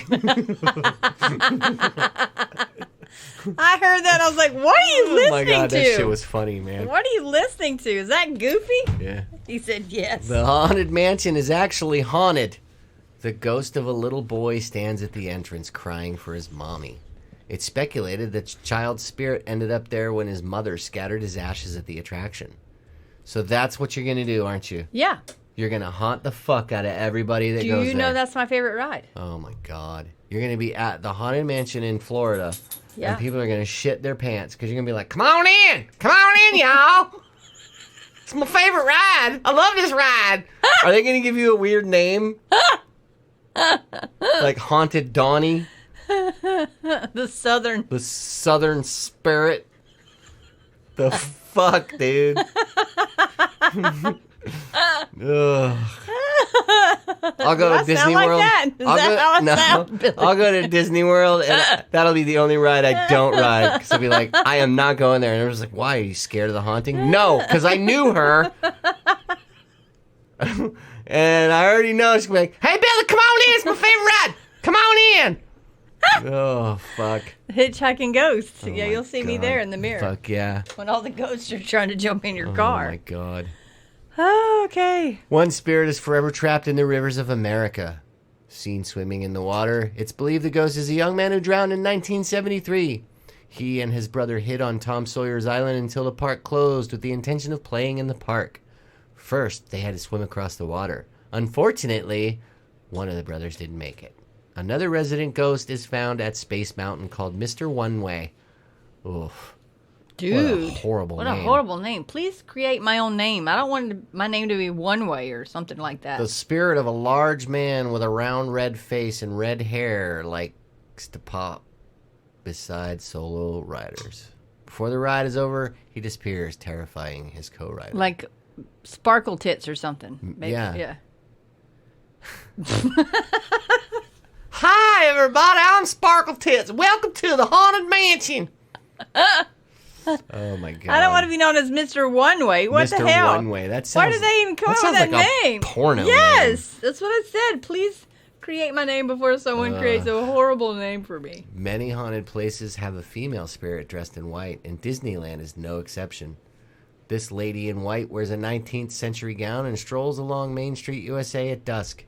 I heard that. I was like, what are you listening Oh my god, to? that shit was funny, man. What are you listening to? Is that Goofy? Yeah. He said yes. The haunted mansion is actually haunted. The ghost of a little boy stands at the entrance crying for his mommy. It's speculated that the child's spirit ended up there when his mother scattered his ashes at the attraction. So that's what you're going to do, aren't you? Yeah. You're going to haunt the fuck out of everybody that Do goes you there. know that's my favorite ride? Oh my god. You're going to be at the haunted mansion in Florida. Yeah. And people are going to shit their pants because you're going to be like, come on in. Come on in, y'all. It's my favorite ride. I love this ride. Are they going to give you a weird name? Like Haunted Donnie? The Southern. The Southern Spirit? The fuck, dude? Ugh. I'll go to Does that Disney sound like World. that? Is that how it sounds, Billy? I'll go to Disney World, and that'll be the only ride I don't ride. Because I'll be like, I am not going there. And everyone's like, why? Are you scared of the haunting? No, because I knew her. And I already know she's going to be like, hey, Billy, come on in. It's my favorite ride. Come on in. Oh, fuck. Hitchhiking Ghosts. Oh Yeah, my you'll see me God. there in the mirror. Fuck yeah. When all the ghosts are trying to jump in your Oh, car. my God. Oh, okay. One spirit is forever trapped in the rivers of America. Seen swimming in the water, it's believed the ghost is a young man who drowned in 1973. He and his brother hid on Tom Sawyer's Island until the park closed with the intention of playing in the park. First, they had to swim across the water. Unfortunately, one of the brothers didn't make it. Another resident ghost is found at Space Mountain called Mr. One Way. Oof. Dude. What a horrible What name. a horrible name. Please create my own name. I don't want my name to be One Way or something like that. The spirit of a large man with a round red face and red hair likes to pop beside solo riders. Before the ride is over, he disappears, terrifying his co-rider. Like Sparkle Tits or something. Maybe. Yeah. Hi, everybody. I'm Sparkle Tits. Welcome to the Haunted Mansion. Oh, my God. I don't want to be known as Mr. One Way. What Mr. the hell? One Way. That sounds, Why did they even come up with sounds that like name? A porno yes, name. that's what I said. Please create my name before someone creates a horrible name for me. Many haunted places have a female spirit dressed in white, and Disneyland is no exception. This lady in white wears a 19th century gown and strolls along Main Street, USA at dusk.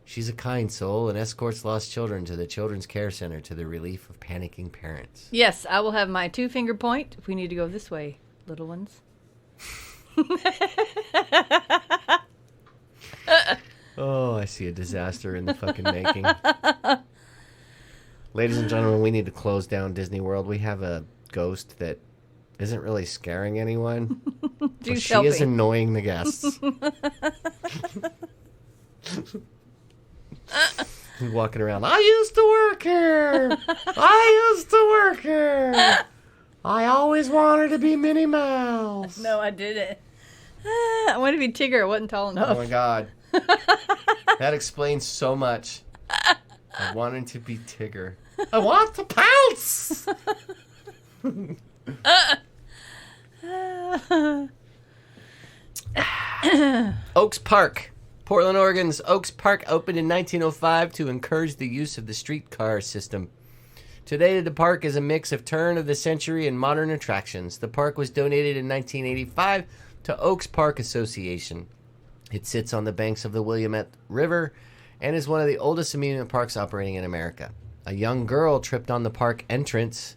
She's a kind soul and escorts lost children to the Children's Care Center to the relief of panicking parents. Yes, I will have my 2-finger point if we need to go this way, little ones. Oh, I see a disaster in the fucking making. Ladies and gentlemen, we need to close down Disney World. We have a ghost that isn't really scaring anyone. But she is annoying the guests. He's walking around. I used to work here. I used to work here. I always wanted to be Minnie Mouse. No, I didn't. I wanted to be Tigger. I wasn't tall enough. Oh my God. That explains so much. I wanted to be Tigger. I want to pounce. Oaks Park. Portland, Oregon's Oaks Park opened in 1905 to encourage the use of the streetcar system. Today, the park is a mix of turn-of-the-century and modern attractions. The park was donated in 1985 to Oaks Park Association. It sits on the banks of the Willamette River and is one of the oldest amusement parks operating in America. A young girl tripped on the park entrance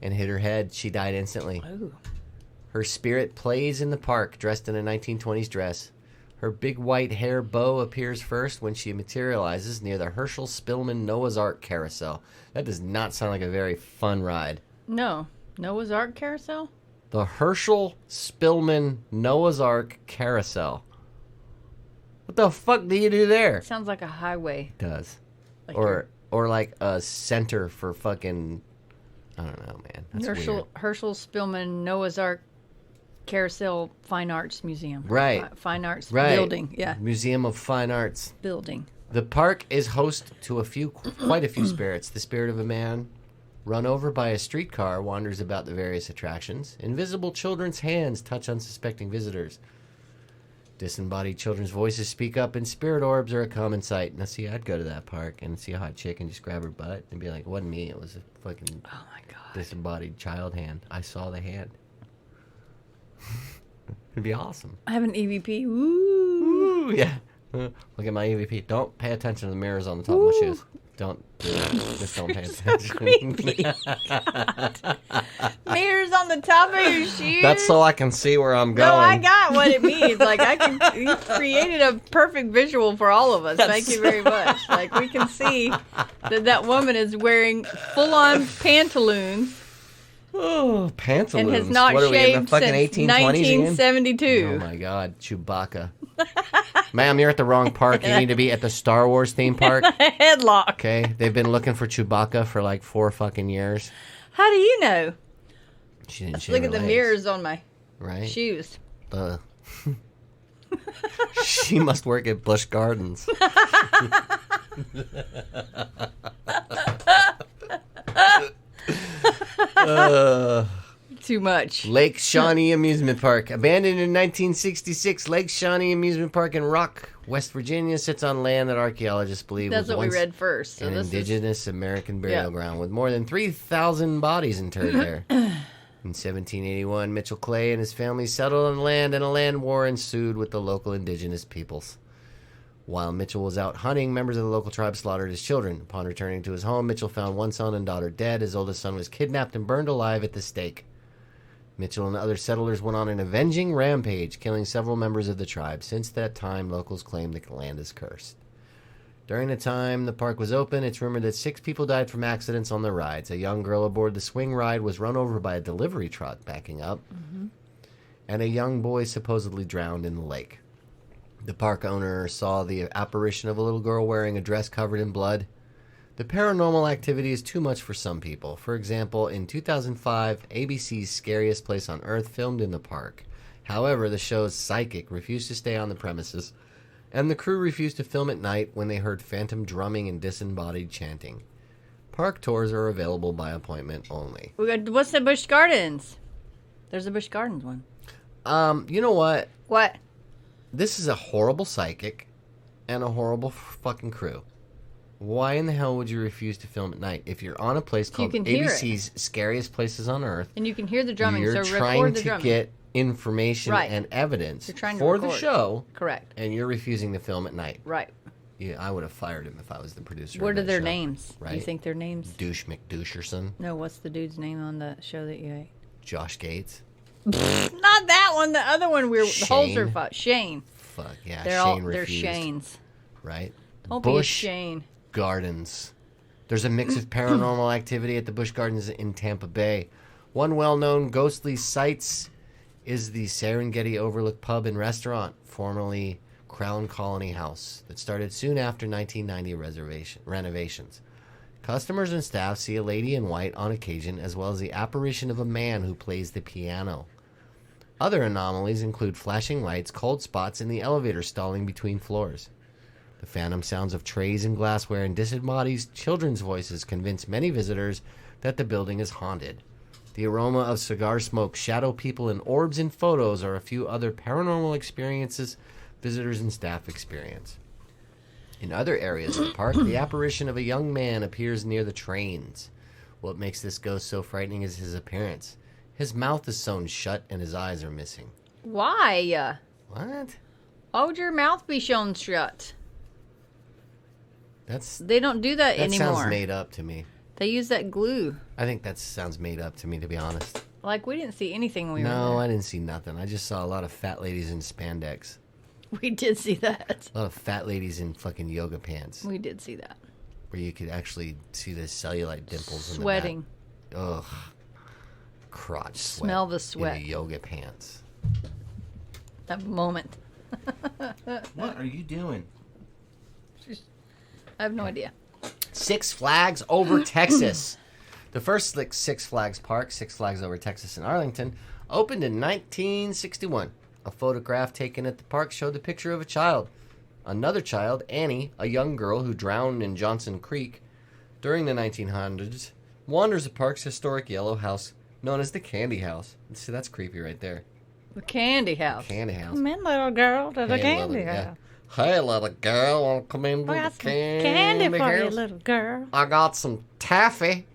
and hit her head. She died instantly. Ooh. Her spirit plays in the park, dressed in a 1920s dress. Her big white hair bow appears first when she materializes near the Herschel Spillman Noah's Ark Carousel. That does not sound like a very fun ride. No. Noah's Ark Carousel? The Herschel Spillman Noah's Ark Carousel. What the fuck do you do there? Sounds like a highway. It does. Like Or like a center for fucking... I don't know, man. That's weird. Herschel Spillman Noah's Ark Carousel Fine Arts Museum. Right. Fine Arts Building. Yeah. Museum of Fine Arts. Building. The park is host to quite a few spirits. The spirit of a man run over by a streetcar wanders about the various attractions. Invisible children's hands touch unsuspecting visitors. Disembodied children's voices speak up, and spirit orbs are a common sight. Now, see, I'd go to that park and see a hot chick and just grab her butt and be like, it wasn't me. It was a fucking disembodied child hand. I saw the hand. It'd be awesome. I have an EVP. Ooh. Ooh, yeah. Look at my EVP. Don't pay attention to the mirrors on the top of my shoes. Don't do that. Just don't pay attention. Creepy. Mirrors on the top of your shoes? That's so I can see where I'm going. No, I got what it means. Like, you created a perfect visual for all of us. Thank you very much. Like, we can see that woman is wearing full-on pantaloons. Oh, pantaloons. And has not what are we in shaved the fucking since 1972. Oh, my God. Chewbacca. Ma'am, you're at the wrong park. You need to be at the Star Wars theme park. Headlock. Okay? They've been looking for Chewbacca for like 4 fucking years. How do you know? She didn't shave Look her at the legs. mirrors on my Right? shoes. She must work at Busch Gardens. Too much. Lake Shawnee Amusement Park. Abandoned in 1966, Lake Shawnee Amusement Park in Rock, West Virginia, sits on land that archaeologists believe That's was what we once read first. So an this indigenous American burial ground with more than 3,000 bodies interred there. In 1781, Mitchell Clay and his family settled on the land, and a land war ensued with the local indigenous peoples. While Mitchell was out hunting, members of the local tribe slaughtered his children. Upon returning to his home, Mitchell found one son and daughter dead. His oldest son was kidnapped and burned alive at the stake. Mitchell and other settlers went on an avenging rampage, killing several members of the tribe. Since that time, locals claim the land is cursed. During the time the park was open, it's rumored that 6 people died from accidents on the rides. A young girl aboard the swing ride was run over by a delivery truck backing up, and a young boy supposedly drowned in the lake. The park owner saw the apparition of a little girl wearing a dress covered in blood. The paranormal activity is too much for some people. For example, in 2005, ABC's Scariest Place on Earth filmed in the park. However, the show's psychic refused to stay on the premises, and the crew refused to film at night when they heard phantom drumming and disembodied chanting. Park tours are available by appointment only. What's the Busch Gardens? There's a Busch Gardens one. You know what? What? This is a horrible psychic and a horrible fucking crew. Why in the hell would you refuse to film at night? If you're on a place called ABC's Scariest Places on Earth, and you can hear the drumming, you're so trying record the to drumming. get information and evidence for the show. Correct. And you're refusing to film at night. Right. Yeah, I would have fired him if I was the producer. What of are that their show. names? Right? Do you think their names? Douche McDoucherson. No, what's the dude's name on the show that you ate? Josh Gates. Not that one. The other one. The holes are fought. Shane. Fuck yeah, They're refused. They're Shanes. Right. Don't be a Shane. Gardens. There's a mix of paranormal activity at the Busch Gardens in Tampa Bay. One well-known ghostly sights is the Serengeti Overlook Pub and Restaurant, formerly Crown Colony House, that started soon after 1990 renovations. Customers and staff see a lady in white on occasion, as well as the apparition of a man who plays the piano. Other anomalies include flashing lights, cold spots, and the elevator stalling between floors. The phantom sounds of trays and glassware and disembodied children's voices convince many visitors that the building is haunted. The aroma of cigar smoke, shadow people, and orbs in photos are a few other paranormal experiences visitors and staff experience. In other areas of the park, the apparition of a young man appears near the trains. What makes this ghost so frightening is his appearance. His mouth is sewn shut and his eyes are missing. Why? What? Why would your mouth be sewn shut? They don't do that anymore. That sounds made up to me. They use that glue. I think that sounds made up to me, to be honest. Like, we didn't see anything when we were there. No, I didn't see nothing. I just saw a lot of fat ladies in spandex. We did see that. A lot of fat ladies in fucking yoga pants. We did see that. Where you could actually see the cellulite dimples Sweating. in the back. Ugh. Crotch sweat. Smell the sweat. In the yoga pants. That moment. What are you doing? I have no idea. Six Flags Over Texas. The first Six Flags park, Six Flags Over Texas in Arlington, opened in 1961. A photograph taken at the park showed the picture of a child. Another child, Annie, a young girl who drowned in Johnson Creek during the 1900s, wanders the park's historic yellow house known as the Candy House. See, that's creepy right there. The Candy House. Candy House. Come in, little girl, to the Candy House. Yeah. Hey, little girl, want to come in to the candy for house? you, little girl. I got some taffy.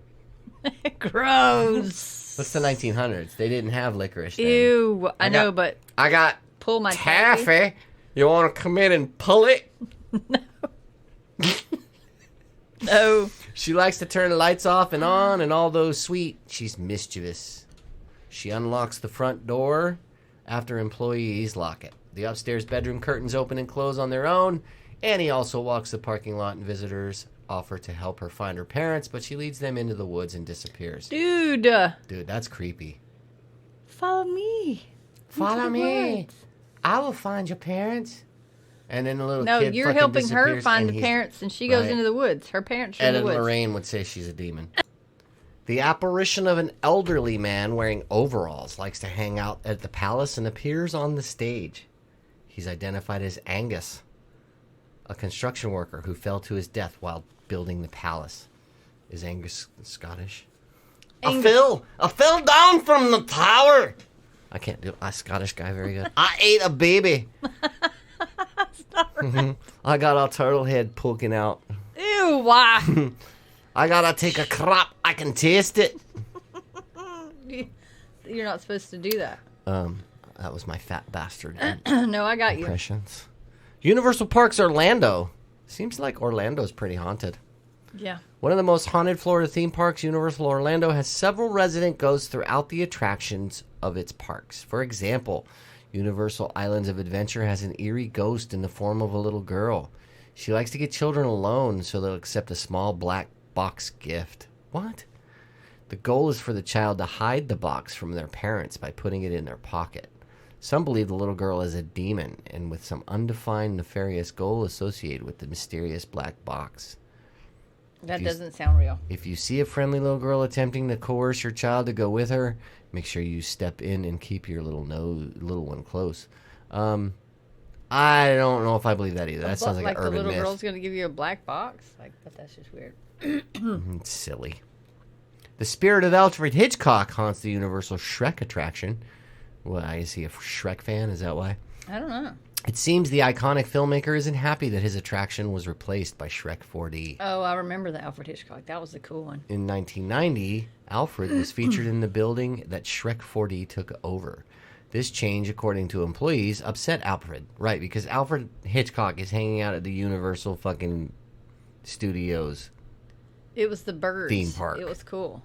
Gross. What's the 1900s? They didn't have licorice then. Ew. I know, but I got pull my taffy. You want to come in and pull it? No. She likes to turn the lights off and on and all those sweet. She's mischievous. She unlocks the front door after employees lock it. The upstairs bedroom curtains open and close on their own. Annie also walks the parking lot, and visitors offer to help her find her parents, but she leads them into the woods and disappears. Dude, that's creepy. Follow me. Follow me. I will find your parents. And then the little kid No, you're helping her find the he's, parents, and she goes into the woods. Her parents are in the woods. And Lorraine would say she's a demon. The apparition of an elderly man wearing overalls likes to hang out at the palace and appears on the stage. He's identified as Angus, a construction worker who fell to his death while building the palace. Is Angus Scottish? Angus. I fell down from the tower. I can't do a Scottish guy very good. I ate a baby. I got a turtle head poking out. Ew, why? I gotta take a crap. I can taste it. You're not supposed to do that. That was my fat bastard. No, I got impressions. Universal Parks Orlando. Seems like Orlando's pretty haunted. Yeah. One of the most haunted Florida theme parks, Universal Orlando, has several resident ghosts throughout the attractions of its parks. For example, Universal Islands of Adventure has an eerie ghost in the form of a little girl. She likes to get children alone, so they'll accept a small black box gift. What? The goal is for the child to hide the box from their parents by putting it in their pocket. Some believe the little girl is a demon, and with some undefined nefarious goal associated with the mysterious black box. That doesn't sound real. If you see a friendly little girl attempting to coerce your child to go with her, make sure you step in and keep your little one close. I don't know if I believe that either. That sounds like an urban myth. Like the little girl's going to give you a black box? But that's just weird. It's silly. The spirit of Alfred Hitchcock haunts the Universal Shrek attraction. Why, is he a Shrek fan? Is that why? I don't know. It seems the iconic filmmaker isn't happy that his attraction was replaced by Shrek 4D. Oh, I remember the Alfred Hitchcock. That was the cool one. In 1990, Alfred was featured in the building that Shrek 4D took over. This change, according to employees, upset Alfred. Right, because Alfred Hitchcock is hanging out at the Universal fucking Studios. It was the birds. Theme park. It was cool.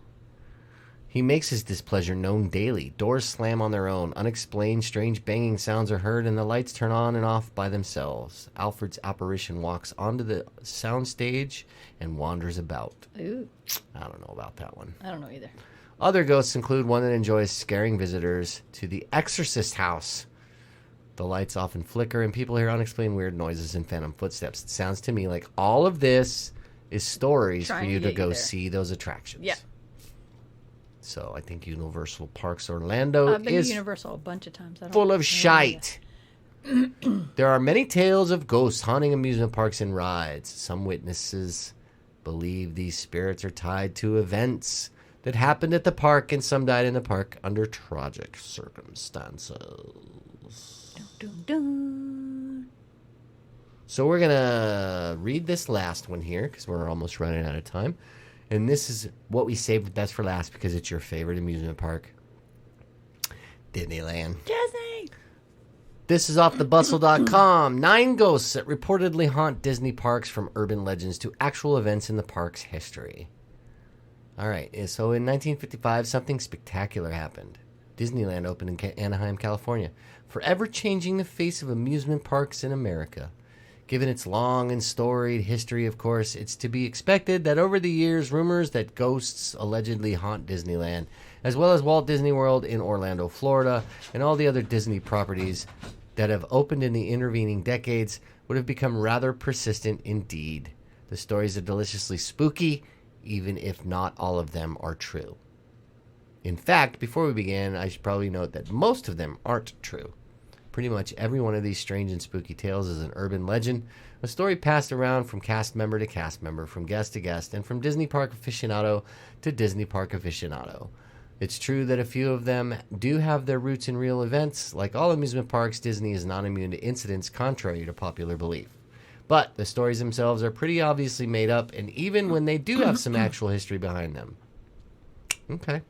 He makes his displeasure known daily. Doors slam on their own. Unexplained, strange banging sounds are heard, and the lights turn on and off by themselves. Alfred's apparition walks onto the soundstage and wanders about. Ooh. I don't know about that one. I don't know either. Other ghosts include one that enjoys scaring visitors to the Exorcist house. The lights often flicker, and people hear unexplained weird noises and phantom footsteps. It sounds to me like all of this is stories for you to go see those attractions. Yeah. So I think Universal Parks Orlando I've been is to Universal a bunch of times. full of shite. There are many tales of ghosts haunting amusement parks and rides. Some witnesses believe these spirits are tied to events that happened at the park, and some died in the park under tragic circumstances. Dun, dun, dun. So we're going to read this last one here because we're almost running out of time. And this is what we saved best for last because it's your favorite amusement park. Disneyland. Disney! This is off thebustle.com. 9 ghosts that reportedly haunt Disney parks, from urban legends to actual events in the park's history. All right, so in 1955, something spectacular happened. Disneyland opened in Anaheim, California, forever changing the face of amusement parks in America. Given its long and storied history, of course, it's to be expected that over the years, rumors that ghosts allegedly haunt Disneyland, as well as Walt Disney World in Orlando, Florida, and all the other Disney properties that have opened in the intervening decades, would have become rather persistent indeed. The stories are deliciously spooky, even if not all of them are true. In fact, before we begin, I should probably note that most of them aren't true. Pretty much every one of these strange and spooky tales is an urban legend, a story passed around from cast member to cast member, from guest to guest, and from Disney park aficionado to Disney park aficionado. It's true that a few of them do have their roots in real events. Like all amusement parks, Disney is not immune to incidents contrary to popular belief. But the stories themselves are pretty obviously made up, and even when they do have some actual history behind them. Okay.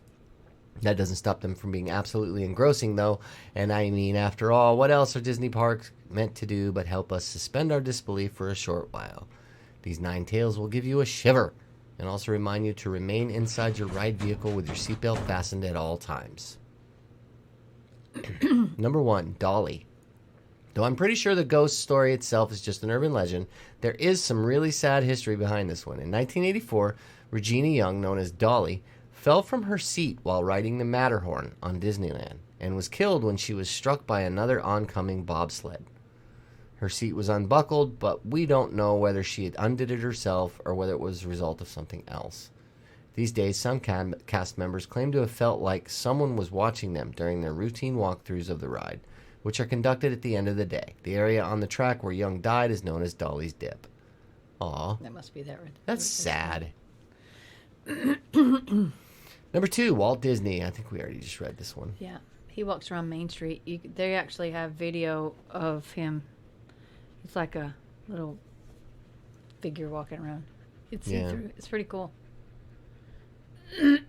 That doesn't stop them from being absolutely engrossing, though. And I mean, after all, what else are Disney parks meant to do but help us suspend our disbelief for a short while? These 9 tales will give you a shiver, and also remind you to remain inside your ride vehicle with your seatbelt fastened at all times. Number 1, Dolly. Though I'm pretty sure the ghost story itself is just an urban legend, there is some really sad history behind this one. In 1984, Regina Young, known as Dolly, fell from her seat while riding the Matterhorn on Disneyland and was killed when she was struck by another oncoming bobsled. Her seat was unbuckled, but we don't know whether she had undid it herself or whether it was a result of something else. These days, some cast members claim to have felt like someone was watching them during their routine walkthroughs of the ride, which are conducted at the end of the day. The area on the track where Young died is known as Dolly's Dip. Aw. That must be that right. That's sad. Number 2, Walt Disney. I think we already just read this one. Yeah. He walks around Main Street. They actually have video of him. It's like a little figure walking around. It's see-through. It's pretty cool.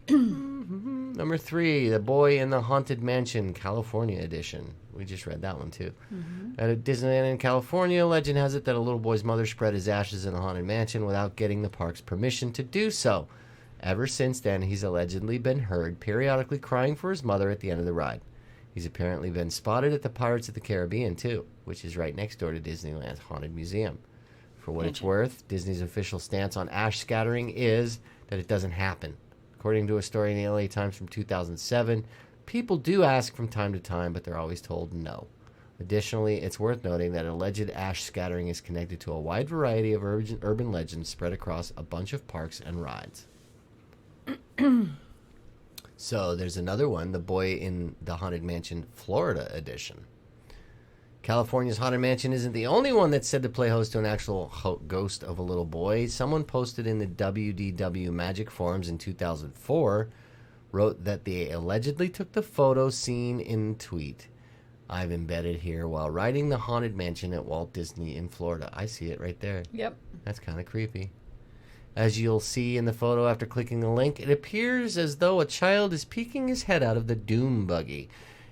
Number 3, The Boy in the Haunted Mansion, California edition. We just read that one, too. At Disneyland in California, legend has it that a little boy's mother spread his ashes in a haunted mansion without getting the park's permission to do so. Ever since then, he's allegedly been heard periodically crying for his mother at the end of the ride. He's apparently been spotted at the Pirates of the Caribbean, too, which is right next door to Disneyland's Haunted Museum. For what it's worth, Disney's official stance on ash scattering is that it doesn't happen. According to a story in the LA Times from 2007, people do ask from time to time, but they're always told no. Additionally, it's worth noting that alleged ash scattering is connected to a wide variety of urban legends spread across a bunch of parks and rides. So there's another one, The Boy in the Haunted Mansion, Florida edition. California's Haunted Mansion isn't the only one that's said to play host to an actual ghost of a little boy. Someone posted in the WDW Magic forums in 2004, wrote that they allegedly took the photo seen in the tweet I've embedded here while riding the Haunted Mansion at Walt Disney in Florida. I see it right there. Yep. That's kind of creepy. As you'll see in the photo after clicking the link, it appears as though a child is peeking his head out of the Doom buggy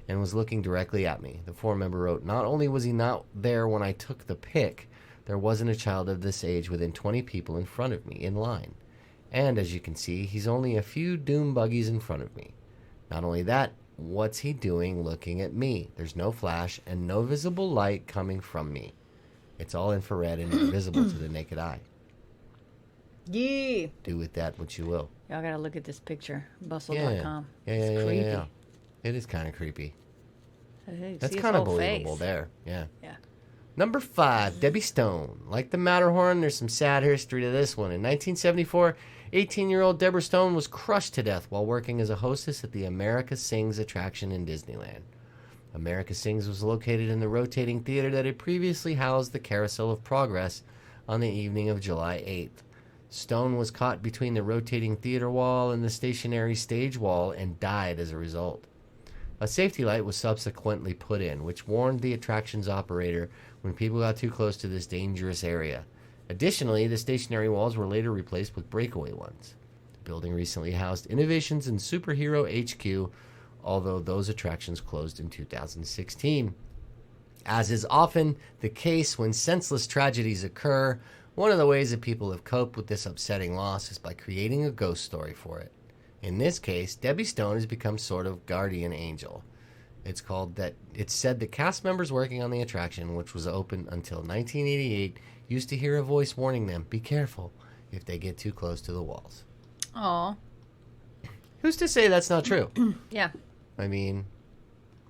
and was looking directly at me. The forum member wrote, not only was he not there when I took the pic, there wasn't a child of this age within 20 people in front of me in line. And as you can see, he's only a few Doom buggies in front of me. Not only that, what's he doing looking at me? There's no flash and no visible light coming from me. It's all infrared and invisible to the naked eye. Yeah. Do with that what you will. Y'all gotta look at this picture. Bustle.com. Yeah. It's creepy. Yeah. It is kind of creepy. Hey, That's see his kind of whole believable face. there. Yeah. Yeah. Number 5, Debbie Stone. Like the Matterhorn, there's some sad history to this one. In 1974, 18-year-old Deborah Stone was crushed to death while working as a hostess at the America Sings attraction in Disneyland. America Sings was located in the rotating theater that had previously housed the Carousel of Progress on the evening of July 8th. Stone was caught between the rotating theater wall and the stationary stage wall and died as a result. A safety light was subsequently put in, which warned the attraction's operator when people got too close to this dangerous area. Additionally, the stationary walls were later replaced with breakaway ones. The building recently housed Innovations and Superhero HQ, although those attractions closed in 2016. As is often the case when senseless tragedies occur, one of the ways that people have coped with this upsetting loss is by creating a ghost story for it. In this case, Debbie Stone has become sort of guardian angel. It's said that cast members working on the attraction, which was open until 1988, used to hear a voice warning them, be careful if they get too close to the walls. Aw. Who's to say that's not true? Yeah. I mean,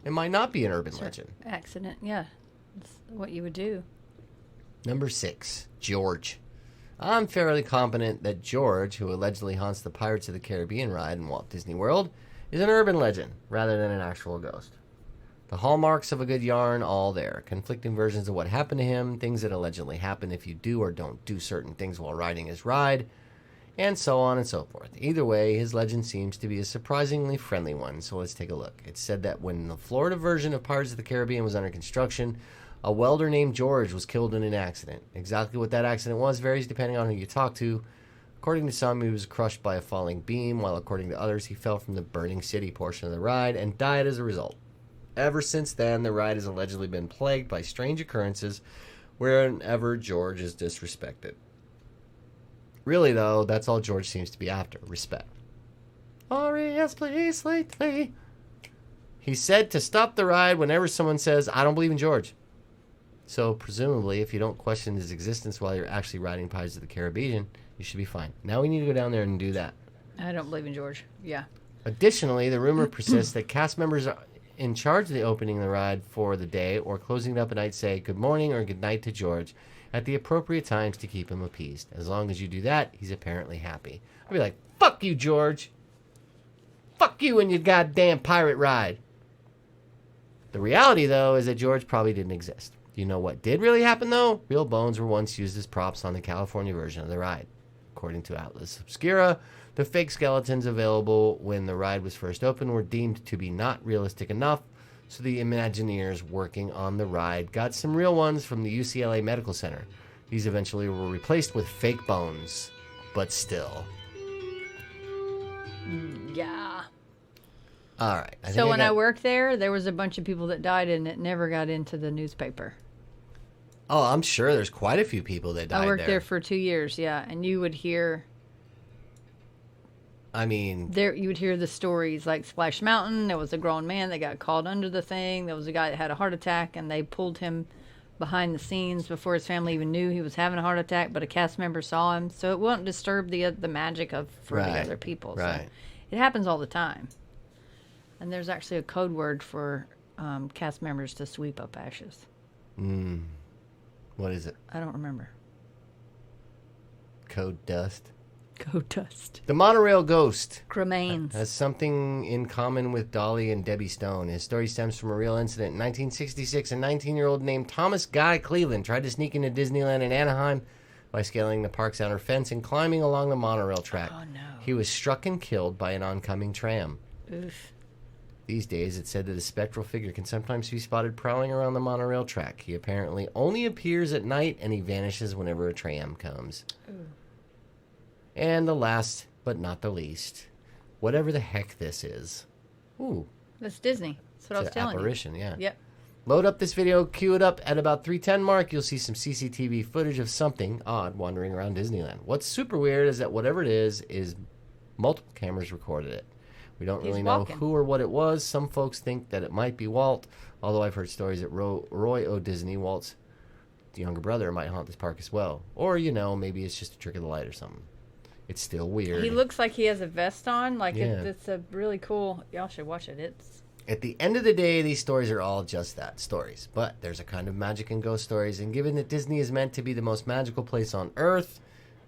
it might not be an urban legend. Accident, yeah. That's what you would do. Number 6, George. I'm fairly confident that George, who allegedly haunts the Pirates of the Caribbean ride in Walt Disney World, is an urban legend rather than an actual ghost. The hallmarks of a good yarn, all there. Conflicting versions of what happened to him, things that allegedly happen if you do or don't do certain things while riding his ride, and so on and so forth. Either way, his legend seems to be a surprisingly friendly one, so let's take a look. It's said that when the Florida version of Pirates of the Caribbean was under construction, a welder named George was killed in an accident. Exactly what that accident was varies depending on who you talk to. According to some, he was crushed by a falling beam, while according to others, he fell from the burning city portion of the ride and died as a result. Ever since then, the ride has allegedly been plagued by strange occurrences wherever George is disrespected. Really, though, that's all George seems to be after, respect. R-E-S, lately. He's said to stop the ride whenever someone says, I don't believe in George. So, presumably, if you don't question his existence while you're actually riding Pirates of the Caribbean, you should be fine. Now we need to go down there and do that. I don't believe in George. Yeah. Additionally, the rumor persists that cast members in charge of the opening of the ride for the day or closing it up at night say good morning or good night to George at the appropriate times to keep him appeased. As long as you do that, he's apparently happy. I'd be like, fuck you, George. Fuck you and your goddamn pirate ride. The reality, though, is that George probably didn't exist. You know what did really happen, though? Real bones were once used as props on the California version of the ride. According to Atlas Obscura, the fake skeletons available when the ride was first opened were deemed to be not realistic enough, so the Imagineers working on the ride got some real ones from the UCLA Medical Center. These eventually were replaced with fake bones, but still. Yeah. All right. So when I worked there was a bunch of people that died and it never got into the newspaper. Oh, I'm sure there's quite a few people that died there. I worked there for 2 years, yeah, and you would hear... you would hear the stories like Splash Mountain. There was a grown man that got caught under the thing. There was a guy that had a heart attack, and they pulled him behind the scenes before his family even knew he was having a heart attack, but a cast member saw him. So it won't disturb the magic for the other people. Right. So it happens all the time. And there's actually a code word for cast members to sweep up ashes. What is it? I don't remember. Code dust. Code dust. The monorail ghost Cremains. has something in common with Dolly and Debbie Stone. His story stems from a real incident. In 1966, a 19-year-old named Thomas Guy Cleveland tried to sneak into Disneyland in Anaheim by scaling the park's outer fence and climbing along the monorail track. Oh, no. He was struck and killed by an oncoming tram. Oof. These days, it's said that a spectral figure can sometimes be spotted prowling around the monorail track. He apparently only appears at night, and he vanishes whenever a tram comes. Ooh. And the last, but not the least, whatever the heck this is. Ooh. That's Disney. That's what I was telling apparition, yeah. Yep. Load up this video, cue it up. At about 3:10 mark, you'll see some CCTV footage of something odd wandering around Disneyland. What's super weird is that whatever it is multiple cameras recorded it. We don't really know who or what it was. Some folks think that it might be Walt, although I've heard stories that Roy O. Disney, Walt's younger brother, might haunt this park as well. Or, maybe it's just a trick of the light or something. It's still weird. He looks like he has a vest on. It's a really cool... Y'all should watch it. At the end of the day, these stories are all just that, stories. But there's a kind of magic in ghost stories, and given that Disney is meant to be the most magical place on Earth,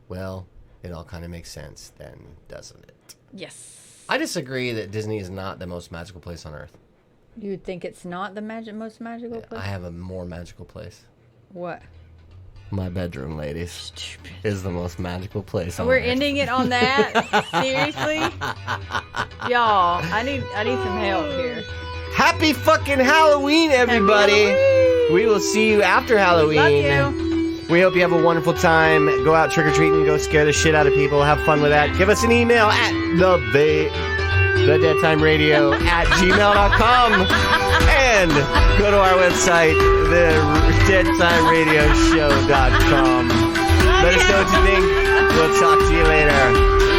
well, it all kind of makes sense then, doesn't it? Yes. I disagree that Disney is not the most magical place on Earth. You would think it's not the most magical place? I have a more magical place. What? My bedroom, ladies. Stupid. Is the most magical place on We're Earth. Ending it on that? Seriously? Y'all, I need some help here. Happy fucking Halloween, everybody! Halloween! We will see you after Halloween. Love you. We hope you have a wonderful time. Go out trick-or-treating. Go scare the shit out of people. Have fun with that. Give us an email at thedeadtimeradio@gmail.com. And And go to our website, thedeadtimeradioshow.com. Let us know what you think. We'll talk to you later.